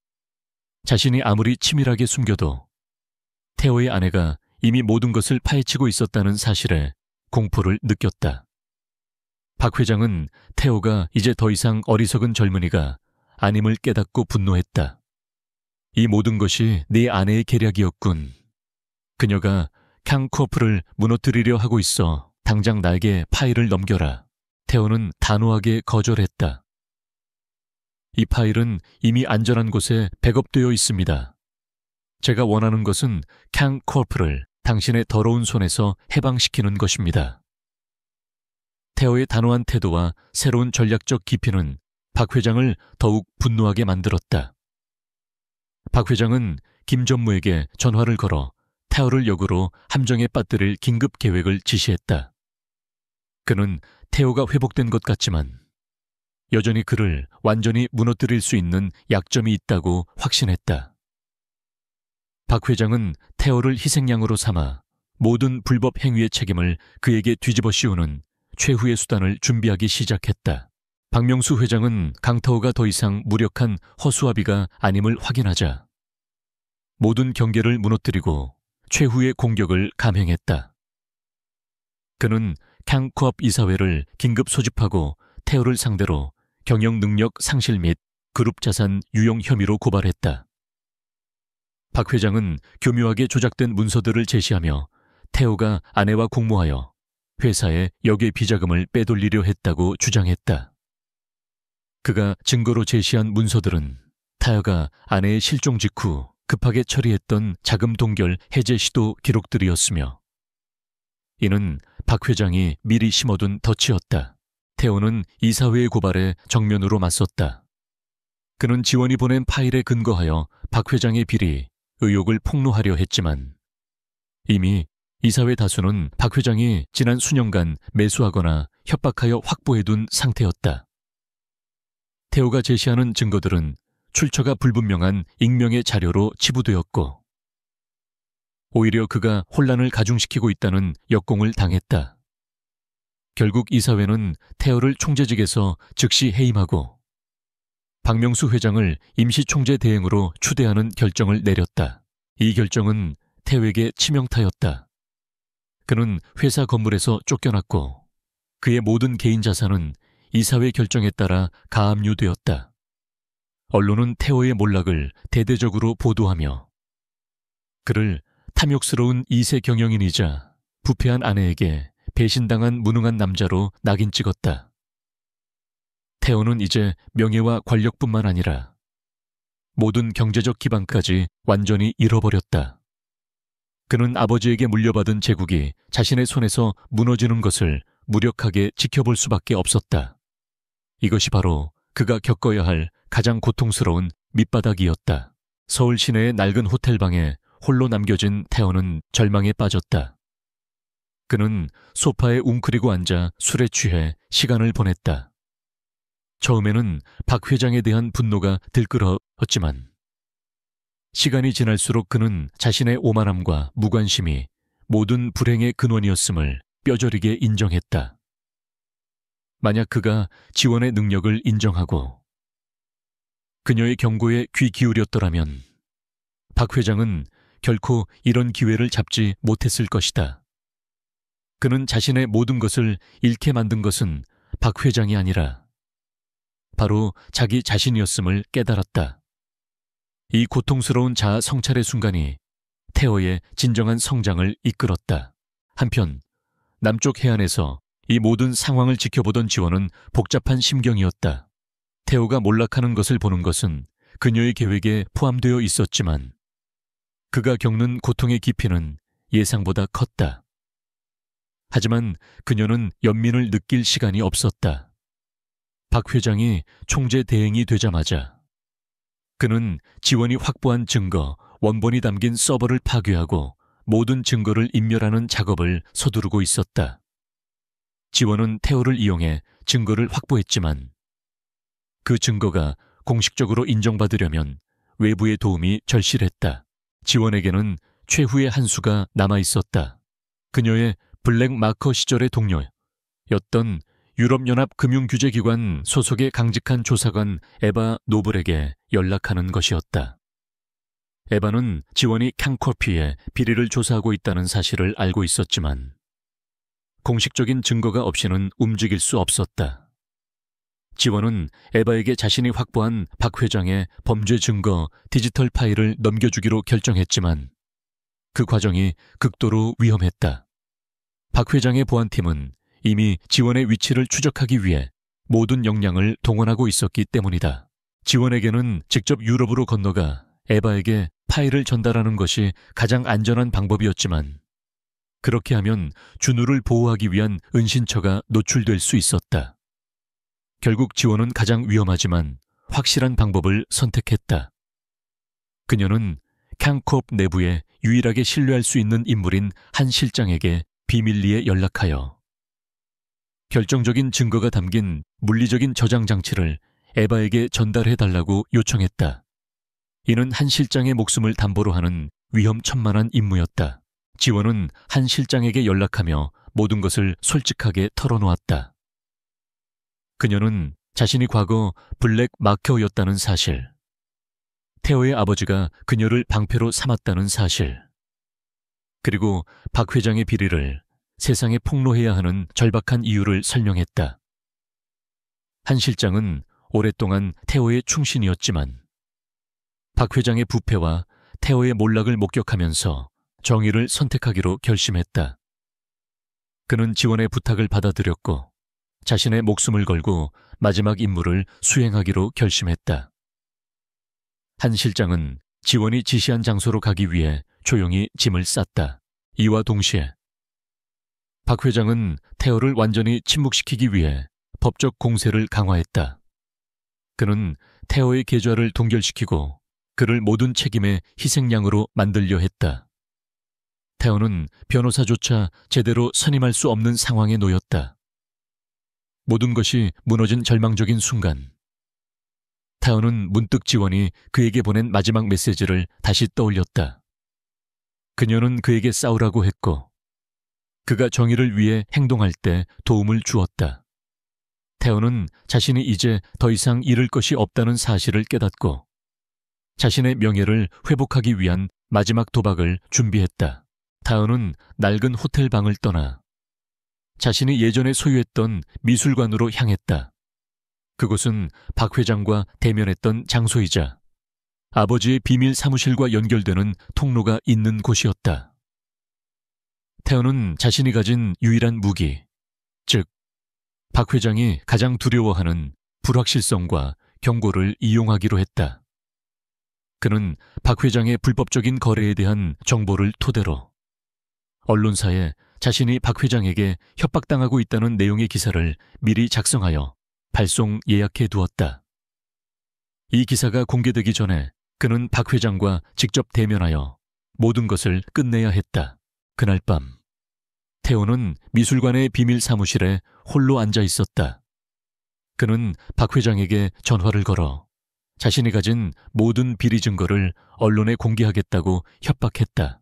자신이 아무리 치밀하게 숨겨도 태호의 아내가 이미 모든 것을 파헤치고 있었다는 사실에 공포를 느꼈다. 박 회장은 태호가 이제 더 이상 어리석은 젊은이가 아님을 깨닫고 분노했다. 이 모든 것이 네 아내의 계략이었군. 그녀가 캉코프를 무너뜨리려 하고 있어 당장 나에게 파일을 넘겨라. 태호는 단호하게 거절했다. 이 파일은 이미 안전한 곳에 백업되어 있습니다. 제가 원하는 것은 캉코프를 당신의 더러운 손에서 해방시키는 것입니다. 태호의 단호한 태도와 새로운 전략적 깊이는 박 회장을 더욱 분노하게 만들었다. 박 회장은 김 전무에게 전화를 걸어 태호를 역으로 함정에 빠뜨릴 긴급 계획을 지시했다. 그는 태호가 회복된 것 같지만 여전히 그를 완전히 무너뜨릴 수 있는 약점이 있다고 확신했다. 박 회장은 태호를 희생양으로 삼아 모든 불법 행위의 책임을 그에게 뒤집어 씌우는 최후의 수단을 준비하기 시작했다. 박명수 회장은 강태호가 더 이상 무력한 허수아비가 아님을 확인하자 모든 경계를 무너뜨리고 최후의 공격을 감행했다. 그는 캉코업 이사회를 긴급 소집하고 태호를 상대로 경영 능력 상실 및 그룹 자산 유용 혐의로 고발했다. 박 회장은 교묘하게 조작된 문서들을 제시하며 태호가 아내와 공모하여 회사에 역의 비자금을 빼돌리려 했다고 주장했다. 그가 증거로 제시한 문서들은 태호가 아내의 실종 직후 급하게 처리했던 자금 동결 해제 시도 기록들이었으며 이는 박 회장이 미리 심어둔 덫이었다. 태호는 이사회의 고발에 정면으로 맞섰다. 그는 지원이 보낸 파일에 근거하여 박 회장의 비리, 의혹을 폭로하려 했지만 이미 이사회 다수는 박 회장이 지난 수년간 매수하거나 협박하여 확보해둔 상태였다. 태호가 제시하는 증거들은 출처가 불분명한 익명의 자료로 치부되었고 오히려 그가 혼란을 가중시키고 있다는 역공을 당했다. 결국 이사회는 태호를 총재직에서 즉시 해임하고 박명수 회장을 임시총재 대행으로 추대하는 결정을 내렸다. 이 결정은 태호에게 치명타였다. 그는 회사 건물에서 쫓겨났고 그의 모든 개인 자산은 이사회 결정에 따라 가압류되었다. 언론은 태호의 몰락을 대대적으로 보도하며 그를 탐욕스러운 2세 경영인이자 부패한 아내에게 배신당한 무능한 남자로 낙인 찍었다. 태호는 이제 명예와 권력뿐만 아니라 모든 경제적 기반까지 완전히 잃어버렸다. 그는 아버지에게 물려받은 제국이 자신의 손에서 무너지는 것을 무력하게 지켜볼 수밖에 없었다. 이것이 바로 그가 겪어야 할 가장 고통스러운 밑바닥이었다. 서울 시내의 낡은 호텔방에 홀로 남겨진 태호는 절망에 빠졌다. 그는 소파에 웅크리고 앉아 술에 취해 시간을 보냈다. 처음에는 박 회장에 대한 분노가 들끓었지만 시간이 지날수록 그는 자신의 오만함과 무관심이 모든 불행의 근원이었음을 뼈저리게 인정했다. 만약 그가 지원의 능력을 인정하고 그녀의 경고에 귀 기울였더라면 박 회장은 결코 이런 기회를 잡지 못했을 것이다. 그는 자신의 모든 것을 잃게 만든 것은 박 회장이 아니라 바로 자기 자신이었음을 깨달았다. 이 고통스러운 자아 성찰의 순간이 태호의 진정한 성장을 이끌었다. 한편 남쪽 해안에서 이 모든 상황을 지켜보던 지원은 복잡한 심경이었다. 태호가 몰락하는 것을 보는 것은 그녀의 계획에 포함되어 있었지만 그가 겪는 고통의 깊이는 예상보다 컸다. 하지만 그녀는 연민을 느낄 시간이 없었다. 박 회장이 총재 대행이 되자마자 그는 지원이 확보한 증거, 원본이 담긴 서버를 파괴하고 모든 증거를 인멸하는 작업을 서두르고 있었다. 지원은 태호를 이용해 증거를 확보했지만 그 증거가 공식적으로 인정받으려면 외부의 도움이 절실했다. 지원에게는 최후의 한 수가 남아있었다. 그녀의 블랙 마커 시절의 동료였던 유럽연합 금융규제기관 소속의 강직한 조사관 에바 노블에게 연락하는 것이었다. 에바는 지원이 캉커피의 비리를 조사하고 있다는 사실을 알고 있었지만 공식적인 증거가 없이는 움직일 수 없었다. 지원은 에바에게 자신이 확보한 박 회장의 범죄 증거 디지털 파일을 넘겨주기로 결정했지만 그 과정이 극도로 위험했다. 박 회장의 보안팀은 이미 지원의 위치를 추적하기 위해 모든 역량을 동원하고 있었기 때문이다. 지원에게는 직접 유럽으로 건너가 에바에게 파일을 전달하는 것이 가장 안전한 방법이었지만 그렇게 하면 준우를 보호하기 위한 은신처가 노출될 수 있었다. 결국 지원은 가장 위험하지만 확실한 방법을 선택했다. 그녀는 캉콥 내부에 유일하게 신뢰할 수 있는 인물인 한 실장에게 비밀리에 연락하여 결정적인 증거가 담긴 물리적인 저장 장치를 에바에게 전달해달라고 요청했다. 이는 한 실장의 목숨을 담보로 하는 위험천만한 임무였다. 지원은 한 실장에게 연락하며 모든 것을 솔직하게 털어놓았다. 그녀는 자신이 과거 블랙 마커였다는 사실, 태호의 아버지가 그녀를 방패로 삼았다는 사실, 그리고 박 회장의 비리를 세상에 폭로해야 하는 절박한 이유를 설명했다. 한 실장은 오랫동안 태호의 충신이었지만 박 회장의 부패와 태호의 몰락을 목격하면서 정의를 선택하기로 결심했다. 그는 지원의 부탁을 받아들였고 자신의 목숨을 걸고 마지막 임무를 수행하기로 결심했다. 한 실장은 지원이 지시한 장소로 가기 위해 조용히 짐을 쌌다. 이와 동시에 박 회장은 태호를 완전히 침묵시키기 위해 법적 공세를 강화했다. 그는 태호의 계좌를 동결시키고 그를 모든 책임의 희생양으로 만들려 했다. 태호는 변호사조차 제대로 선임할 수 없는 상황에 놓였다. 모든 것이 무너진 절망적인 순간, 태호는 문득 지원이 그에게 보낸 마지막 메시지를 다시 떠올렸다. 그녀는 그에게 싸우라고 했고 그가 정의를 위해 행동할 때 도움을 주었다. 태호는 자신이 이제 더 이상 잃을 것이 없다는 사실을 깨닫고 자신의 명예를 회복하기 위한 마지막 도박을 준비했다. 태호는 낡은 호텔 방을 떠나 자신이 예전에 소유했던 미술관으로 향했다. 그곳은 박 회장과 대면했던 장소이자 아버지의 비밀 사무실과 연결되는 통로가 있는 곳이었다. 태호는 자신이 가진 유일한 무기, 즉 박 회장이 가장 두려워하는 불확실성과 경고를 이용하기로 했다. 그는 박 회장의 불법적인 거래에 대한 정보를 토대로 언론사에 자신이 박 회장에게 협박당하고 있다는 내용의 기사를 미리 작성하여 발송 예약해 두었다. 이 기사가 공개되기 전에 그는 박 회장과 직접 대면하여 모든 것을 끝내야 했다. 그날 밤, 태호는 미술관의 비밀 사무실에 홀로 앉아 있었다. 그는 박 회장에게 전화를 걸어 자신이 가진 모든 비리 증거를 언론에 공개하겠다고 협박했다.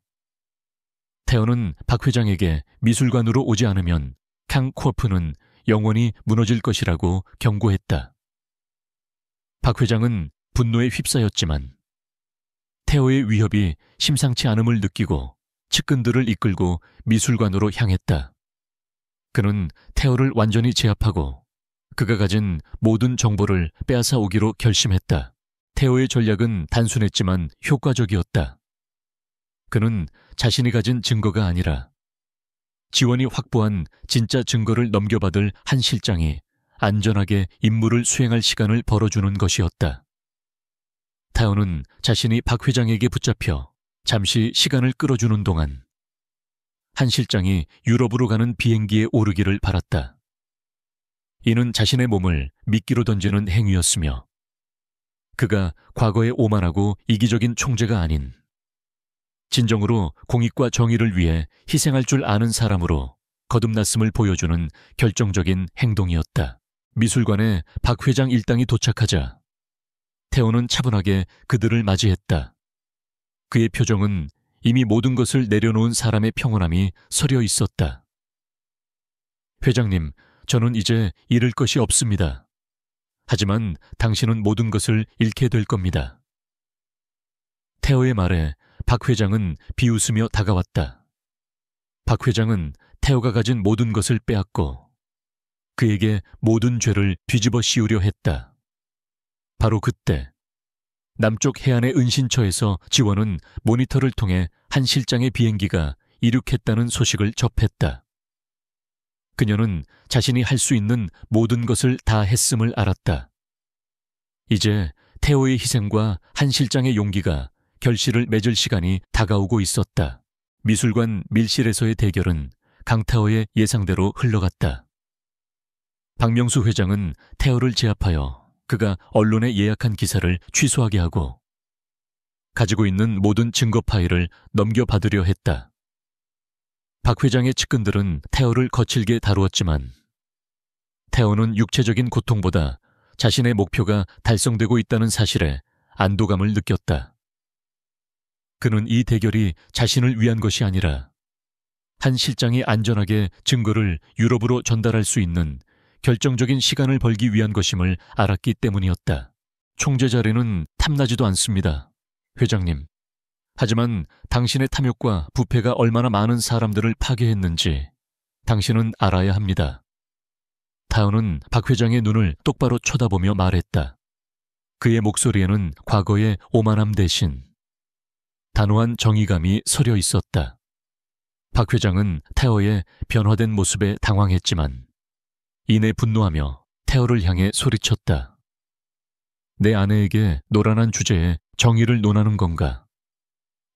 태호는 박 회장에게 미술관으로 오지 않으면 캉코프는 영원히 무너질 것이라고 경고했다. 박 회장은 분노에 휩싸였지만 태호의 위협이 심상치 않음을 느끼고 측근들을 이끌고 미술관으로 향했다. 그는 태호를 완전히 제압하고 그가 가진 모든 정보를 빼앗아 오기로 결심했다. 태호의 전략은 단순했지만 효과적이었다. 그는 자신이 가진 증거가 아니라 지원이 확보한 진짜 증거를 넘겨받을 한 실장이 안전하게 임무를 수행할 시간을 벌어주는 것이었다. 태호는 자신이 박 회장에게 붙잡혀 잠시 시간을 끌어주는 동안 한 실장이 유럽으로 가는 비행기에 오르기를 바랐다. 이는 자신의 몸을 미끼로 던지는 행위였으며 그가 과거에 오만하고 이기적인 총재가 아닌 진정으로 공익과 정의를 위해 희생할 줄 아는 사람으로 거듭났음을 보여주는 결정적인 행동이었다. 미술관에 박 회장 일당이 도착하자 태호는 차분하게 그들을 맞이했다. 그의 표정은 이미 모든 것을 내려놓은 사람의 평온함이 서려 있었다. 회장님, 저는 이제 잃을 것이 없습니다. 하지만 당신은 모든 것을 잃게 될 겁니다. 태호의 말에 박 회장은 비웃으며 다가왔다. 박 회장은 태호가 가진 모든 것을 빼앗고 그에게 모든 죄를 뒤집어 씌우려 했다. 바로 그때 남쪽 해안의 은신처에서 지원은 모니터를 통해 한 실장의 비행기가 이륙했다는 소식을 접했다. 그녀는 자신이 할 수 있는 모든 것을 다 했음을 알았다. 이제 태호의 희생과 한 실장의 용기가 결실을 맺을 시간이 다가오고 있었다. 미술관 밀실에서의 대결은 강태호의 예상대로 흘러갔다. 박명수 회장은 태호를 제압하여 그가 언론에 예약한 기사를 취소하게 하고 가지고 있는 모든 증거 파일을 넘겨받으려 했다. 박 회장의 측근들은 태호를 거칠게 다루었지만 태호는 육체적인 고통보다 자신의 목표가 달성되고 있다는 사실에 안도감을 느꼈다. 그는 이 대결이 자신을 위한 것이 아니라 한 실장이 안전하게 증거를 유럽으로 전달할 수 있는 결정적인 시간을 벌기 위한 것임을 알았기 때문이었다. 총재 자리는 탐나지도 않습니다, 회장님. 하지만 당신의 탐욕과 부패가 얼마나 많은 사람들을 파괴했는지 당신은 알아야 합니다. 타오는 박 회장의 눈을 똑바로 쳐다보며 말했다. 그의 목소리에는 과거의 오만함 대신 단호한 정의감이 서려 있었다. 박 회장은 태호의 변화된 모습에 당황했지만 이내 분노하며 태호를 향해 소리쳤다. 내 아내에게 노란한 주제에 정의를 논하는 건가?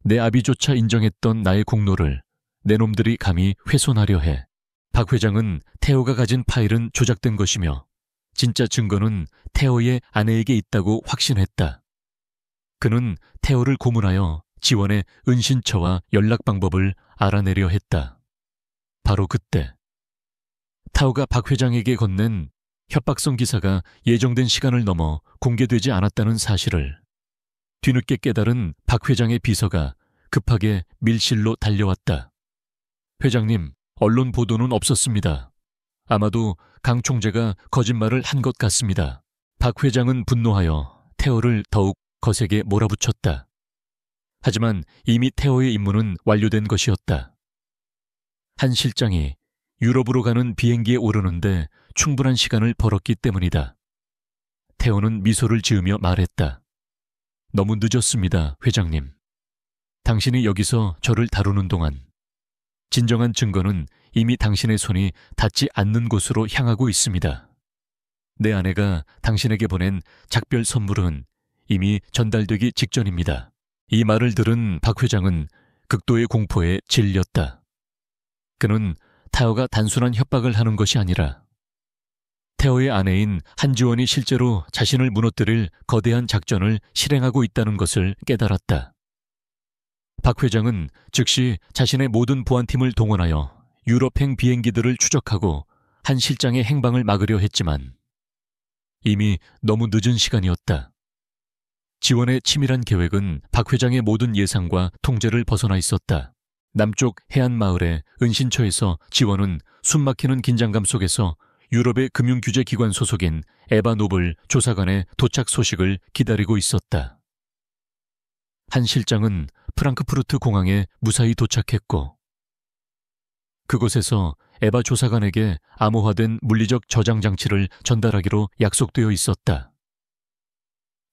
내 아비조차 인정했던 나의 공로를 내 놈들이 감히 훼손하려 해. 박 회장은 태호가 가진 파일은 조작된 것이며 진짜 증거는 태호의 아내에게 있다고 확신했다. 그는 태호를 고문하여 지원의 은신처와 연락 방법을 알아내려 했다. 바로 그때 타오가 박 회장에게 건넨 협박성 기사가 예정된 시간을 넘어 공개되지 않았다는 사실을 뒤늦게 깨달은 박 회장의 비서가 급하게 밀실로 달려왔다. 회장님, 언론 보도는 없었습니다. 아마도 강 총재가 거짓말을 한 것 같습니다. 박 회장은 분노하여 태호를 더욱 거세게 몰아붙였다. 하지만 이미 태호의 임무는 완료된 것이었다. 한 실장이 유럽으로 가는 비행기에 오르는데 충분한 시간을 벌었기 때문이다. 태호는 미소를 지으며 말했다. 너무 늦었습니다, 회장님. 당신이 여기서 저를 다루는 동안 진정한 증거는 이미 당신의 손이 닿지 않는 곳으로 향하고 있습니다. 내 아내가 당신에게 보낸 작별 선물은 이미 전달되기 직전입니다. 이 말을 들은 박 회장은 극도의 공포에 질렸다. 그는 타오가 단순한 협박을 하는 것이 아니라 태호의 아내인 한지원이 실제로 자신을 무너뜨릴 거대한 작전을 실행하고 있다는 것을 깨달았다. 박 회장은 즉시 자신의 모든 보안팀을 동원하여 유럽행 비행기들을 추적하고 한 실장의 행방을 막으려 했지만 이미 너무 늦은 시간이었다. 지원의 치밀한 계획은 박 회장의 모든 예상과 통제를 벗어나 있었다. 남쪽 해안 마을의 은신처에서 지원은 숨막히는 긴장감 속에서 유럽의 금융규제기관 소속인 에바 노블 조사관의 도착 소식을 기다리고 있었다. 한 실장은 프랑크푸르트 공항에 무사히 도착했고 그곳에서 에바 조사관에게 암호화된 물리적 저장 장치를 전달하기로 약속되어 있었다.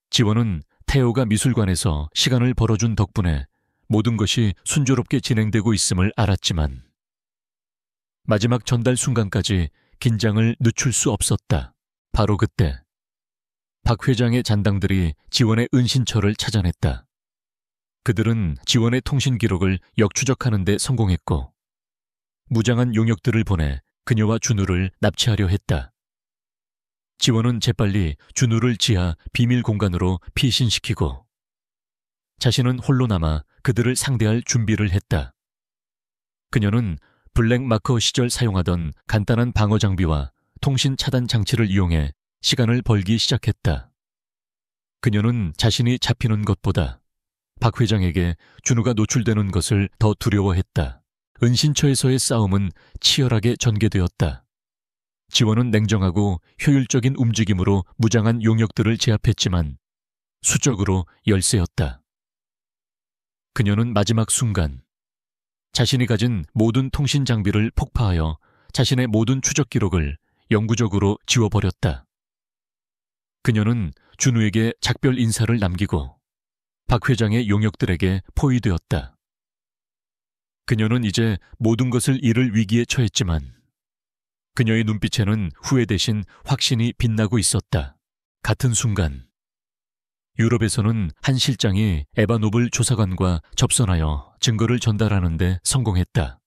지원은 태호가 미술관에서 시간을 벌어준 덕분에 모든 것이 순조롭게 진행되고 있음을 알았지만 마지막 전달 순간까지 긴장을 늦출 수 없었다. 바로 그때 박 회장의 잔당들이 지원의 은신처를 찾아냈다. 그들은 지원의 통신 기록을 역추적하는 데 성공했고 무장한 용역들을 보내 그녀와 준우를 납치하려 했다. 지원은 재빨리 준우를 지하 비밀 공간으로 피신시키고 자신은 홀로 남아 그들을 상대할 준비를 했다. 그녀는 블랙 마커 시절 사용하던 간단한 방어 장비와 통신 차단 장치를 이용해 시간을 벌기 시작했다. 그녀는 자신이 잡히는 것보다 박 회장에게 준우가 노출되는 것을 더 두려워했다. 은신처에서의 싸움은 치열하게 전개되었다. 지원은 냉정하고 효율적인 움직임으로 무장한 용역들을 제압했지만 수적으로 열세였다. 그녀는 마지막 순간 자신이 가진 모든 통신 장비를 폭파하여 자신의 모든 추적 기록을 영구적으로 지워버렸다. 그녀는 준우에게 작별 인사를 남기고 박 회장의 용역들에게 포위되었다. 그녀는 이제 모든 것을 잃을 위기에 처했지만 그녀의 눈빛에는 후회 대신 확신이 빛나고 있었다. 같은 순간 유럽에서는 한 실장이 에바노블 조사관과 접선하여 증거를 전달하는 데 성공했다.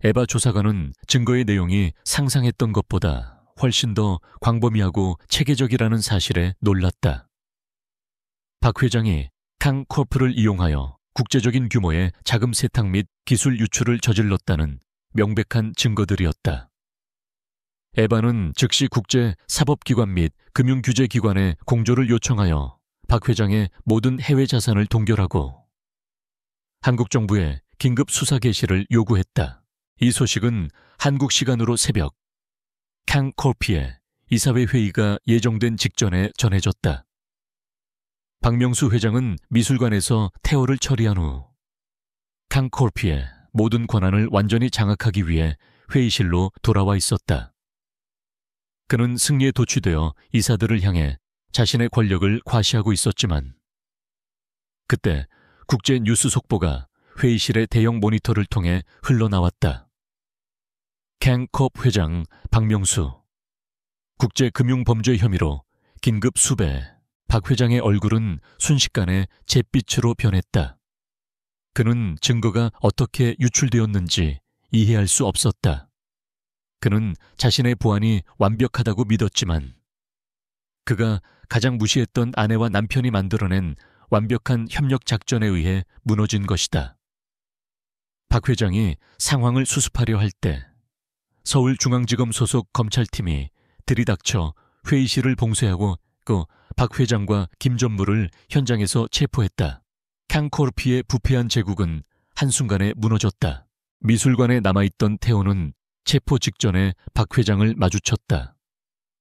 에바 조사관은 증거의 내용이 상상했던 것보다 훨씬 더 광범위하고 체계적이라는 사실에 놀랐다. 박 회장이 캉코프를 이용하여 국제적인 규모의 자금 세탁 및 기술 유출을 저질렀다는 명백한 증거들이었다. 에바는 즉시 국제 사법기관 및 금융규제기관에 공조를 요청하여 박 회장의 모든 해외 자산을 동결하고 한국 정부에 긴급 수사 개시를 요구했다. 이 소식은 한국 시간으로 새벽 캉코프의 이사회 회의가 예정된 직전에 전해졌다. 박명수 회장은 미술관에서 태오를 처리한 후 캉코프의 모든 권한을 완전히 장악하기 위해 회의실로 돌아와 있었다. 그는 승리에 도취되어 이사들을 향해 자신의 권력을 과시하고 있었지만 그때 국제 뉴스 속보가 회의실의 대형 모니터를 통해 흘러나왔다. 캉코프 회장 박명수 국제금융범죄 혐의로 긴급 수배. 박 회장의 얼굴은 순식간에 잿빛으로 변했다. 그는 증거가 어떻게 유출되었는지 이해할 수 없었다. 그는 자신의 보안이 완벽하다고 믿었지만 그가 가장 무시했던 아내와 남편이 만들어낸 완벽한 협력 작전에 의해 무너진 것이다. 박 회장이 상황을 수습하려 할 때 서울중앙지검 소속 검찰팀이 들이닥쳐 회의실을 봉쇄하고 박 회장과 김 전무를 현장에서 체포했다. 캉코르피의 부패한 제국은 한순간에 무너졌다. 미술관에 남아있던 태호는 체포 직전에 박 회장을 마주쳤다.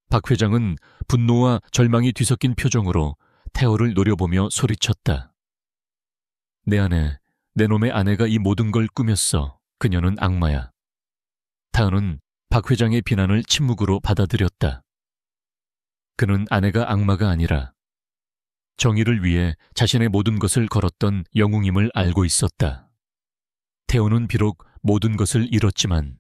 박 회장은 분노와 절망이 뒤섞인 표정으로 태호를 노려보며 소리쳤다. 내 아내, 내 놈의 아내가 이 모든 걸 꾸몄어. 그녀는 악마야. 태호는 박 회장의 비난을 침묵으로 받아들였다. 그는 아내가 악마가 아니라 정의를 위해 자신의 모든 것을 걸었던 영웅임을 알고 있었다. 태호는 비록 모든 것을 잃었지만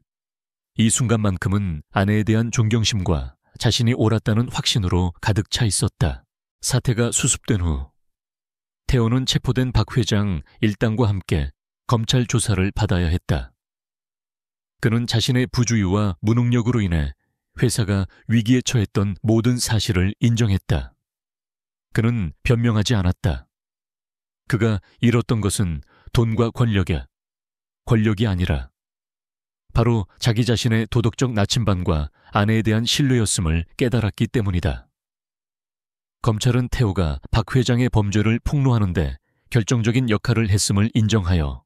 이 순간만큼은 아내에 대한 존경심과 자신이 옳았다는 확신으로 가득 차 있었다. 사태가 수습된 후 태호는 체포된 박 회장 일당과 함께 검찰 조사를 받아야 했다. 그는 자신의 부주의와 무능력으로 인해 회사가 위기에 처했던 모든 사실을 인정했다. 그는 변명하지 않았다. 그가 잃었던 것은 돈과 권력이 아니라 바로 자기 자신의 도덕적 나침반과 아내에 대한 신뢰였음을 깨달았기 때문이다. 검찰은 태호가 박 회장의 범죄를 폭로하는데 결정적인 역할을 했음을 인정하여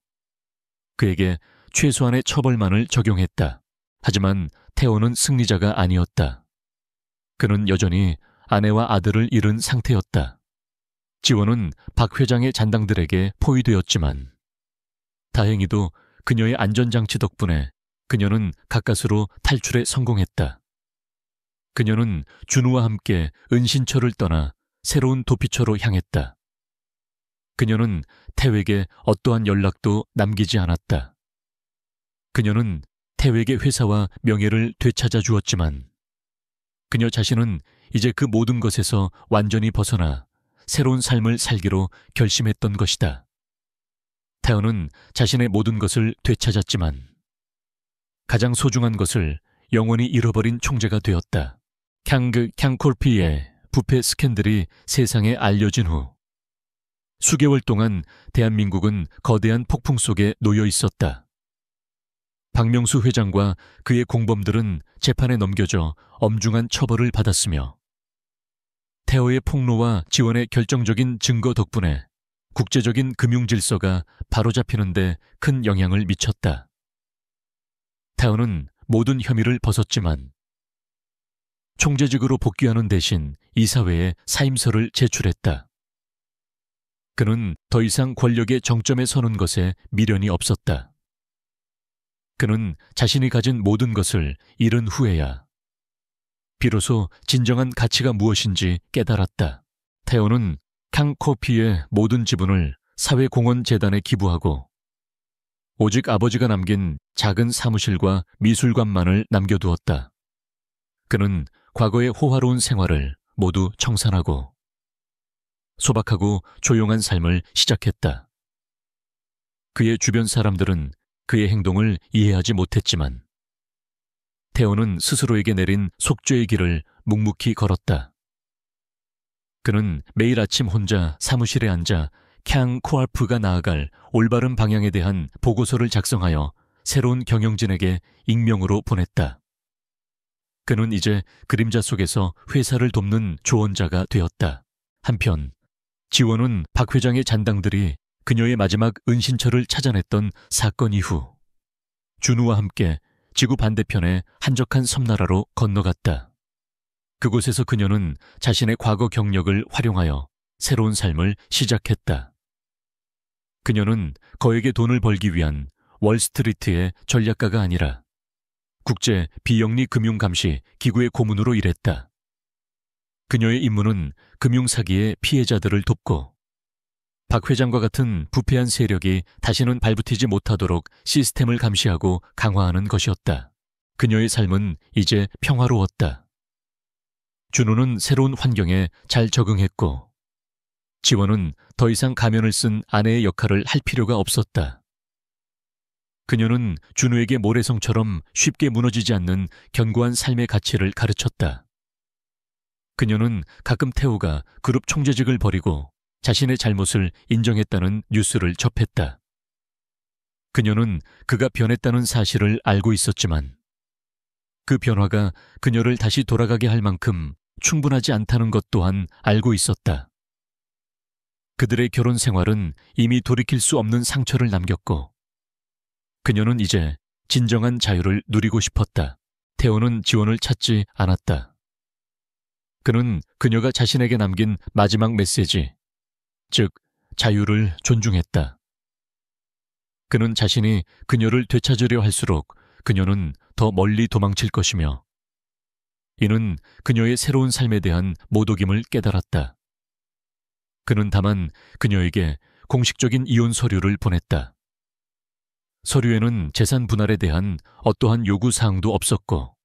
그에게 최소한의 처벌만을 적용했다. 하지만 태호는 승리자가 아니었다. 그는 여전히 아내와 아들을 잃은 상태였다. 지원은 박 회장의 잔당들에게 포위되었지만 다행히도 그녀의 안전장치 덕분에 그녀는 가까스로 탈출에 성공했다. 그녀는 준우와 함께 은신처를 떠나 새로운 도피처로 향했다. 그녀는 태호에게 어떠한 연락도 남기지 않았다. 그녀는 태호에게 회사와 명예를 되찾아 주었지만 그녀 자신은 이제 그 모든 것에서 완전히 벗어나 새로운 삶을 살기로 결심했던 것이다. 태호는 자신의 모든 것을 되찾았지만 가장 소중한 것을 영원히 잃어버린 총재가 되었다. 캉코르피의 부패 스캔들이 세상에 알려진 후 수개월 동안 대한민국은 거대한 폭풍 속에 놓여 있었다. 박명수 회장과 그의 공범들은 재판에 넘겨져 엄중한 처벌을 받았으며 태호의 폭로와 지원의 결정적인 증거 덕분에 국제적인 금융 질서가 바로잡히는 데 큰 영향을 미쳤다. 태호는 모든 혐의를 벗었지만 총재직으로 복귀하는 대신 이사회에 사임서를 제출했다. 그는 더 이상 권력의 정점에 서는 것에 미련이 없었다. 그는 자신이 가진 모든 것을 잃은 후에야 비로소 진정한 가치가 무엇인지 깨달았다. 태호는 캉코피의 모든 지분을 사회공헌재단에 기부하고 오직 아버지가 남긴 작은 사무실과 미술관만을 남겨두었다. 그는 과거의 호화로운 생활을 모두 청산하고 소박하고 조용한 삶을 시작했다. 그의 주변 사람들은 그의 행동을 이해하지 못했지만 태호는 스스로에게 내린 속죄의 길을 묵묵히 걸었다. 그는 매일 아침 혼자 사무실에 앉아 캉 코알프가 나아갈 올바른 방향에 대한 보고서를 작성하여 새로운 경영진에게 익명으로 보냈다. 그는 이제 그림자 속에서 회사를 돕는 조언자가 되었다. 한편 지원은 박 회장의 잔당들이 그녀의 마지막 은신처를 찾아냈던 사건 이후 준우와 함께 지구 반대편의 한적한 섬나라로 건너갔다. 그곳에서 그녀는 자신의 과거 경력을 활용하여 새로운 삶을 시작했다. 그녀는 거액의 돈을 벌기 위한 월스트리트의 전략가가 아니라 국제 비영리 금융감시 기구의 고문으로 일했다. 그녀의 임무는 금융사기의 피해자들을 돕고 박 회장과 같은 부패한 세력이 다시는 발붙이지 못하도록 시스템을 감시하고 강화하는 것이었다. 그녀의 삶은 이제 평화로웠다. 준호는 새로운 환경에 잘 적응했고 지원은 더 이상 가면을 쓴 아내의 역할을 할 필요가 없었다. 그녀는 준호에게 모래성처럼 쉽게 무너지지 않는 견고한 삶의 가치를 가르쳤다. 그녀는 가끔 태호가 그룹 총재직을 버리고 자신의 잘못을 인정했다는 뉴스를 접했다. 그녀는 그가 변했다는 사실을 알고 있었지만 그 변화가 그녀를 다시 돌아가게 할 만큼 충분하지 않다는 것 또한 알고 있었다. 그들의 결혼 생활은 이미 돌이킬 수 없는 상처를 남겼고 그녀는 이제 진정한 자유를 누리고 싶었다. 태호는 지원을 찾지 않았다. 그는 그녀가 자신에게 남긴 마지막 메시지, 즉 자유를 존중했다. 그는 자신이 그녀를 되찾으려 할수록 그녀는 더 멀리 도망칠 것이며 이는 그녀의 새로운 삶에 대한 모독임을 깨달았다. 그는 다만 그녀에게 공식적인 이혼 서류를 보냈다. 서류에는 재산 분할에 대한 어떠한 요구사항도 없었고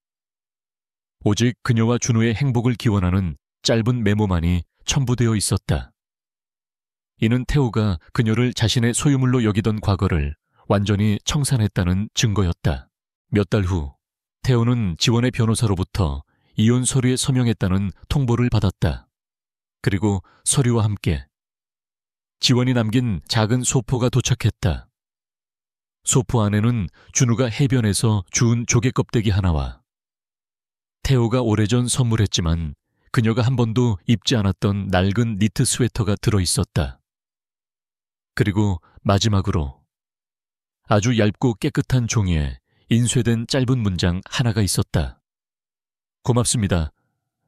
오직 그녀와 준호의 행복을 기원하는 짧은 메모만이 첨부되어 있었다. 이는 태호가 그녀를 자신의 소유물로 여기던 과거를 완전히 청산했다는 증거였다. 몇 달 후 태호는 지원의 변호사로부터 이혼 서류에 서명했다는 통보를 받았다. 그리고 서류와 함께 지원이 남긴 작은 소포가 도착했다. 소포 안에는 준우가 해변에서 주운 조개 껍데기 하나와 태호가 오래전 선물했지만 그녀가 한 번도 입지 않았던 낡은 니트 스웨터가 들어있었다. 그리고 마지막으로 아주 얇고 깨끗한 종이에 인쇄된 짧은 문장 하나가 있었다. 고맙습니다.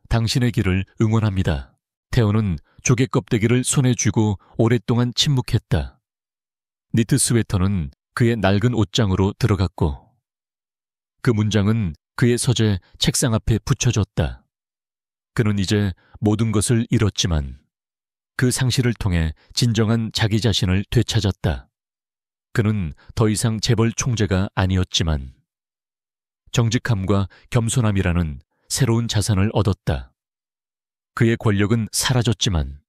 당신의 길을 응원합니다. 태호는 조개 껍데기를 손에 쥐고 오랫동안 침묵했다. 니트 스웨터는 그의 낡은 옷장으로 들어갔고 그 문장은 그의 서재 책상 앞에 붙여졌다. 그는 이제 모든 것을 잃었지만 그 상실을 통해 진정한 자기 자신을 되찾았다. 그는 더 이상 재벌 총재가 아니었지만 정직함과 겸손함이라는 새로운 자산을 얻었다. 그의 권력은 사라졌지만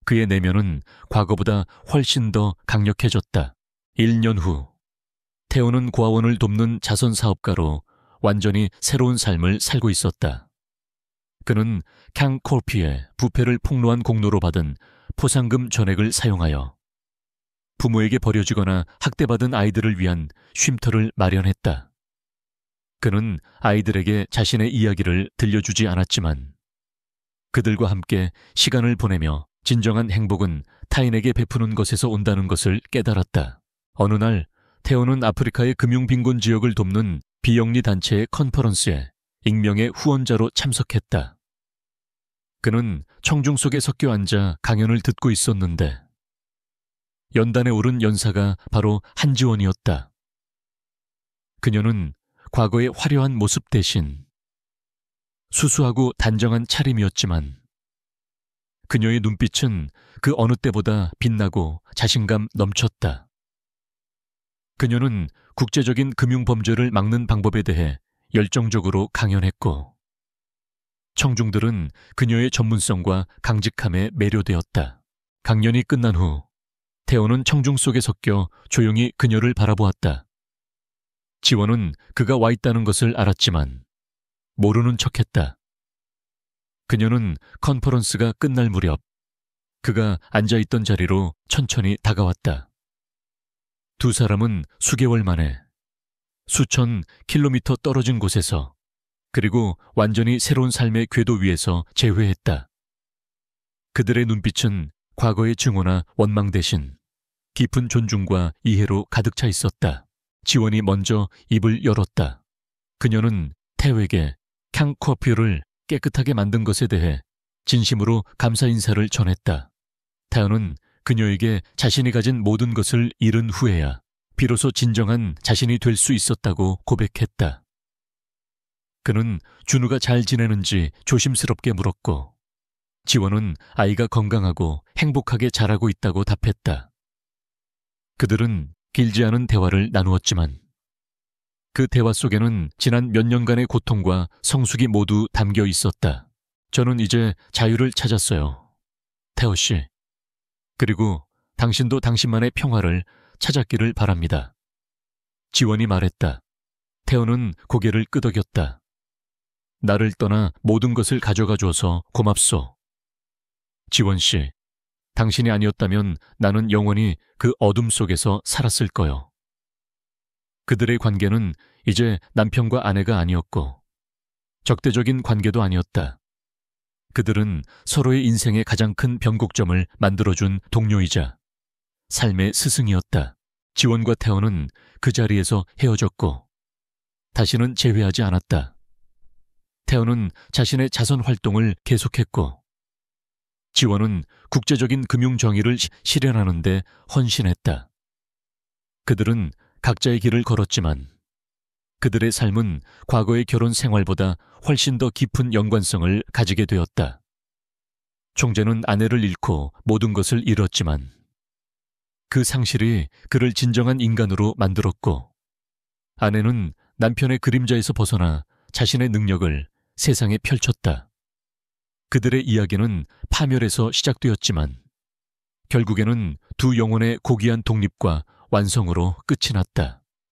그의 내면은 과거보다 훨씬 더 강력해졌다. 1년 후 태호는 고아원을 돕는 자선사업가로 완전히 새로운 삶을 살고 있었다. 그는 캉코피의 부패를 폭로한 공로로 받은 포상금 전액을 사용하여 부모에게 버려지거나 학대받은 아이들을 위한 쉼터를 마련했다. 그는 아이들에게 자신의 이야기를 들려주지 않았지만 그들과 함께 시간을 보내며 진정한 행복은 타인에게 베푸는 것에서 온다는 것을 깨달았다. 어느 날 태오는 아프리카의 금융빈곤 지역을 돕는 비영리 단체의 컨퍼런스에 익명의 후원자로 참석했다. 그는 청중 속에 섞여 앉아 강연을 듣고 있었는데 연단에 오른 연사가 바로 한지원이었다. 그녀는 과거의 화려한 모습 대신 수수하고 단정한 차림이었지만 그녀의 눈빛은 그 어느 때보다 빛나고 자신감 넘쳤다. 그녀는 국제적인 금융범죄를 막는 방법에 대해 열정적으로 강연했고 청중들은 그녀의 전문성과 강직함에 매료되었다. 강연이 끝난 후 태오는 청중 속에 섞여 조용히 그녀를 바라보았다. 지원은 그가 와 있다는 것을 알았지만 모르는 척했다. 그녀는 컨퍼런스가 끝날 무렵 그가 앉아있던 자리로 천천히 다가왔다. 두 사람은 수개월 만에 수천 킬로미터 떨어진 곳에서 그리고 완전히 새로운 삶의 궤도 위에서 재회했다. 그들의 눈빛은 과거의 증오나 원망 대신 깊은 존중과 이해로 가득 차 있었다. 지원이 먼저 입을 열었다. 그녀는 태오에게 캉커피를 깨끗하게 만든 것에 대해 진심으로 감사 인사를 전했다. 태오는 그녀에게 자신이 가진 모든 것을 잃은 후에야 비로소 진정한 자신이 될 수 있었다고 고백했다. 그는 준우가 잘 지내는지 조심스럽게 물었고 지원은 아이가 건강하고 행복하게 자라고 있다고 답했다. 그들은 길지 않은 대화를 나누었지만 그 대화 속에는 지난 몇 년간의 고통과 성숙이 모두 담겨 있었다. 저는 이제 자유를 찾았어요. 태오 씨. 그리고 당신도 당신만의 평화를 찾았기를 바랍니다. 지원이 말했다. 태오는 고개를 끄덕였다. 나를 떠나 모든 것을 가져가 줘서 고맙소. 지원 씨, 당신이 아니었다면 나는 영원히 그 어둠 속에서 살았을 거요. 그들의 관계는 이제 남편과 아내가 아니었고 적대적인 관계도 아니었다. 그들은 서로의 인생의 가장 큰 변곡점을 만들어준 동료이자 삶의 스승이었다. 지원과 태오는 그 자리에서 헤어졌고 다시는 재회하지 않았다. 태오는 자신의 자선 활동을 계속했고 지원은 국제적인 금융 정의를 실현하는 데 헌신했다. 그들은 각자의 길을 걸었지만 그들의 삶은 과거의 결혼 생활보다 훨씬 더 깊은 연관성을 가지게 되었다. 총재는 아내를 잃고 모든 것을 잃었지만 그 상실이 그를 진정한 인간으로 만들었고 아내는 남편의 그림자에서 벗어나 자신의 능력을 세상에 펼쳤다. 그들의 이야기는 파멸에서 시작되었지만 결국에는 두 영혼의 고귀한 독립과 완성으로 끝이 났다.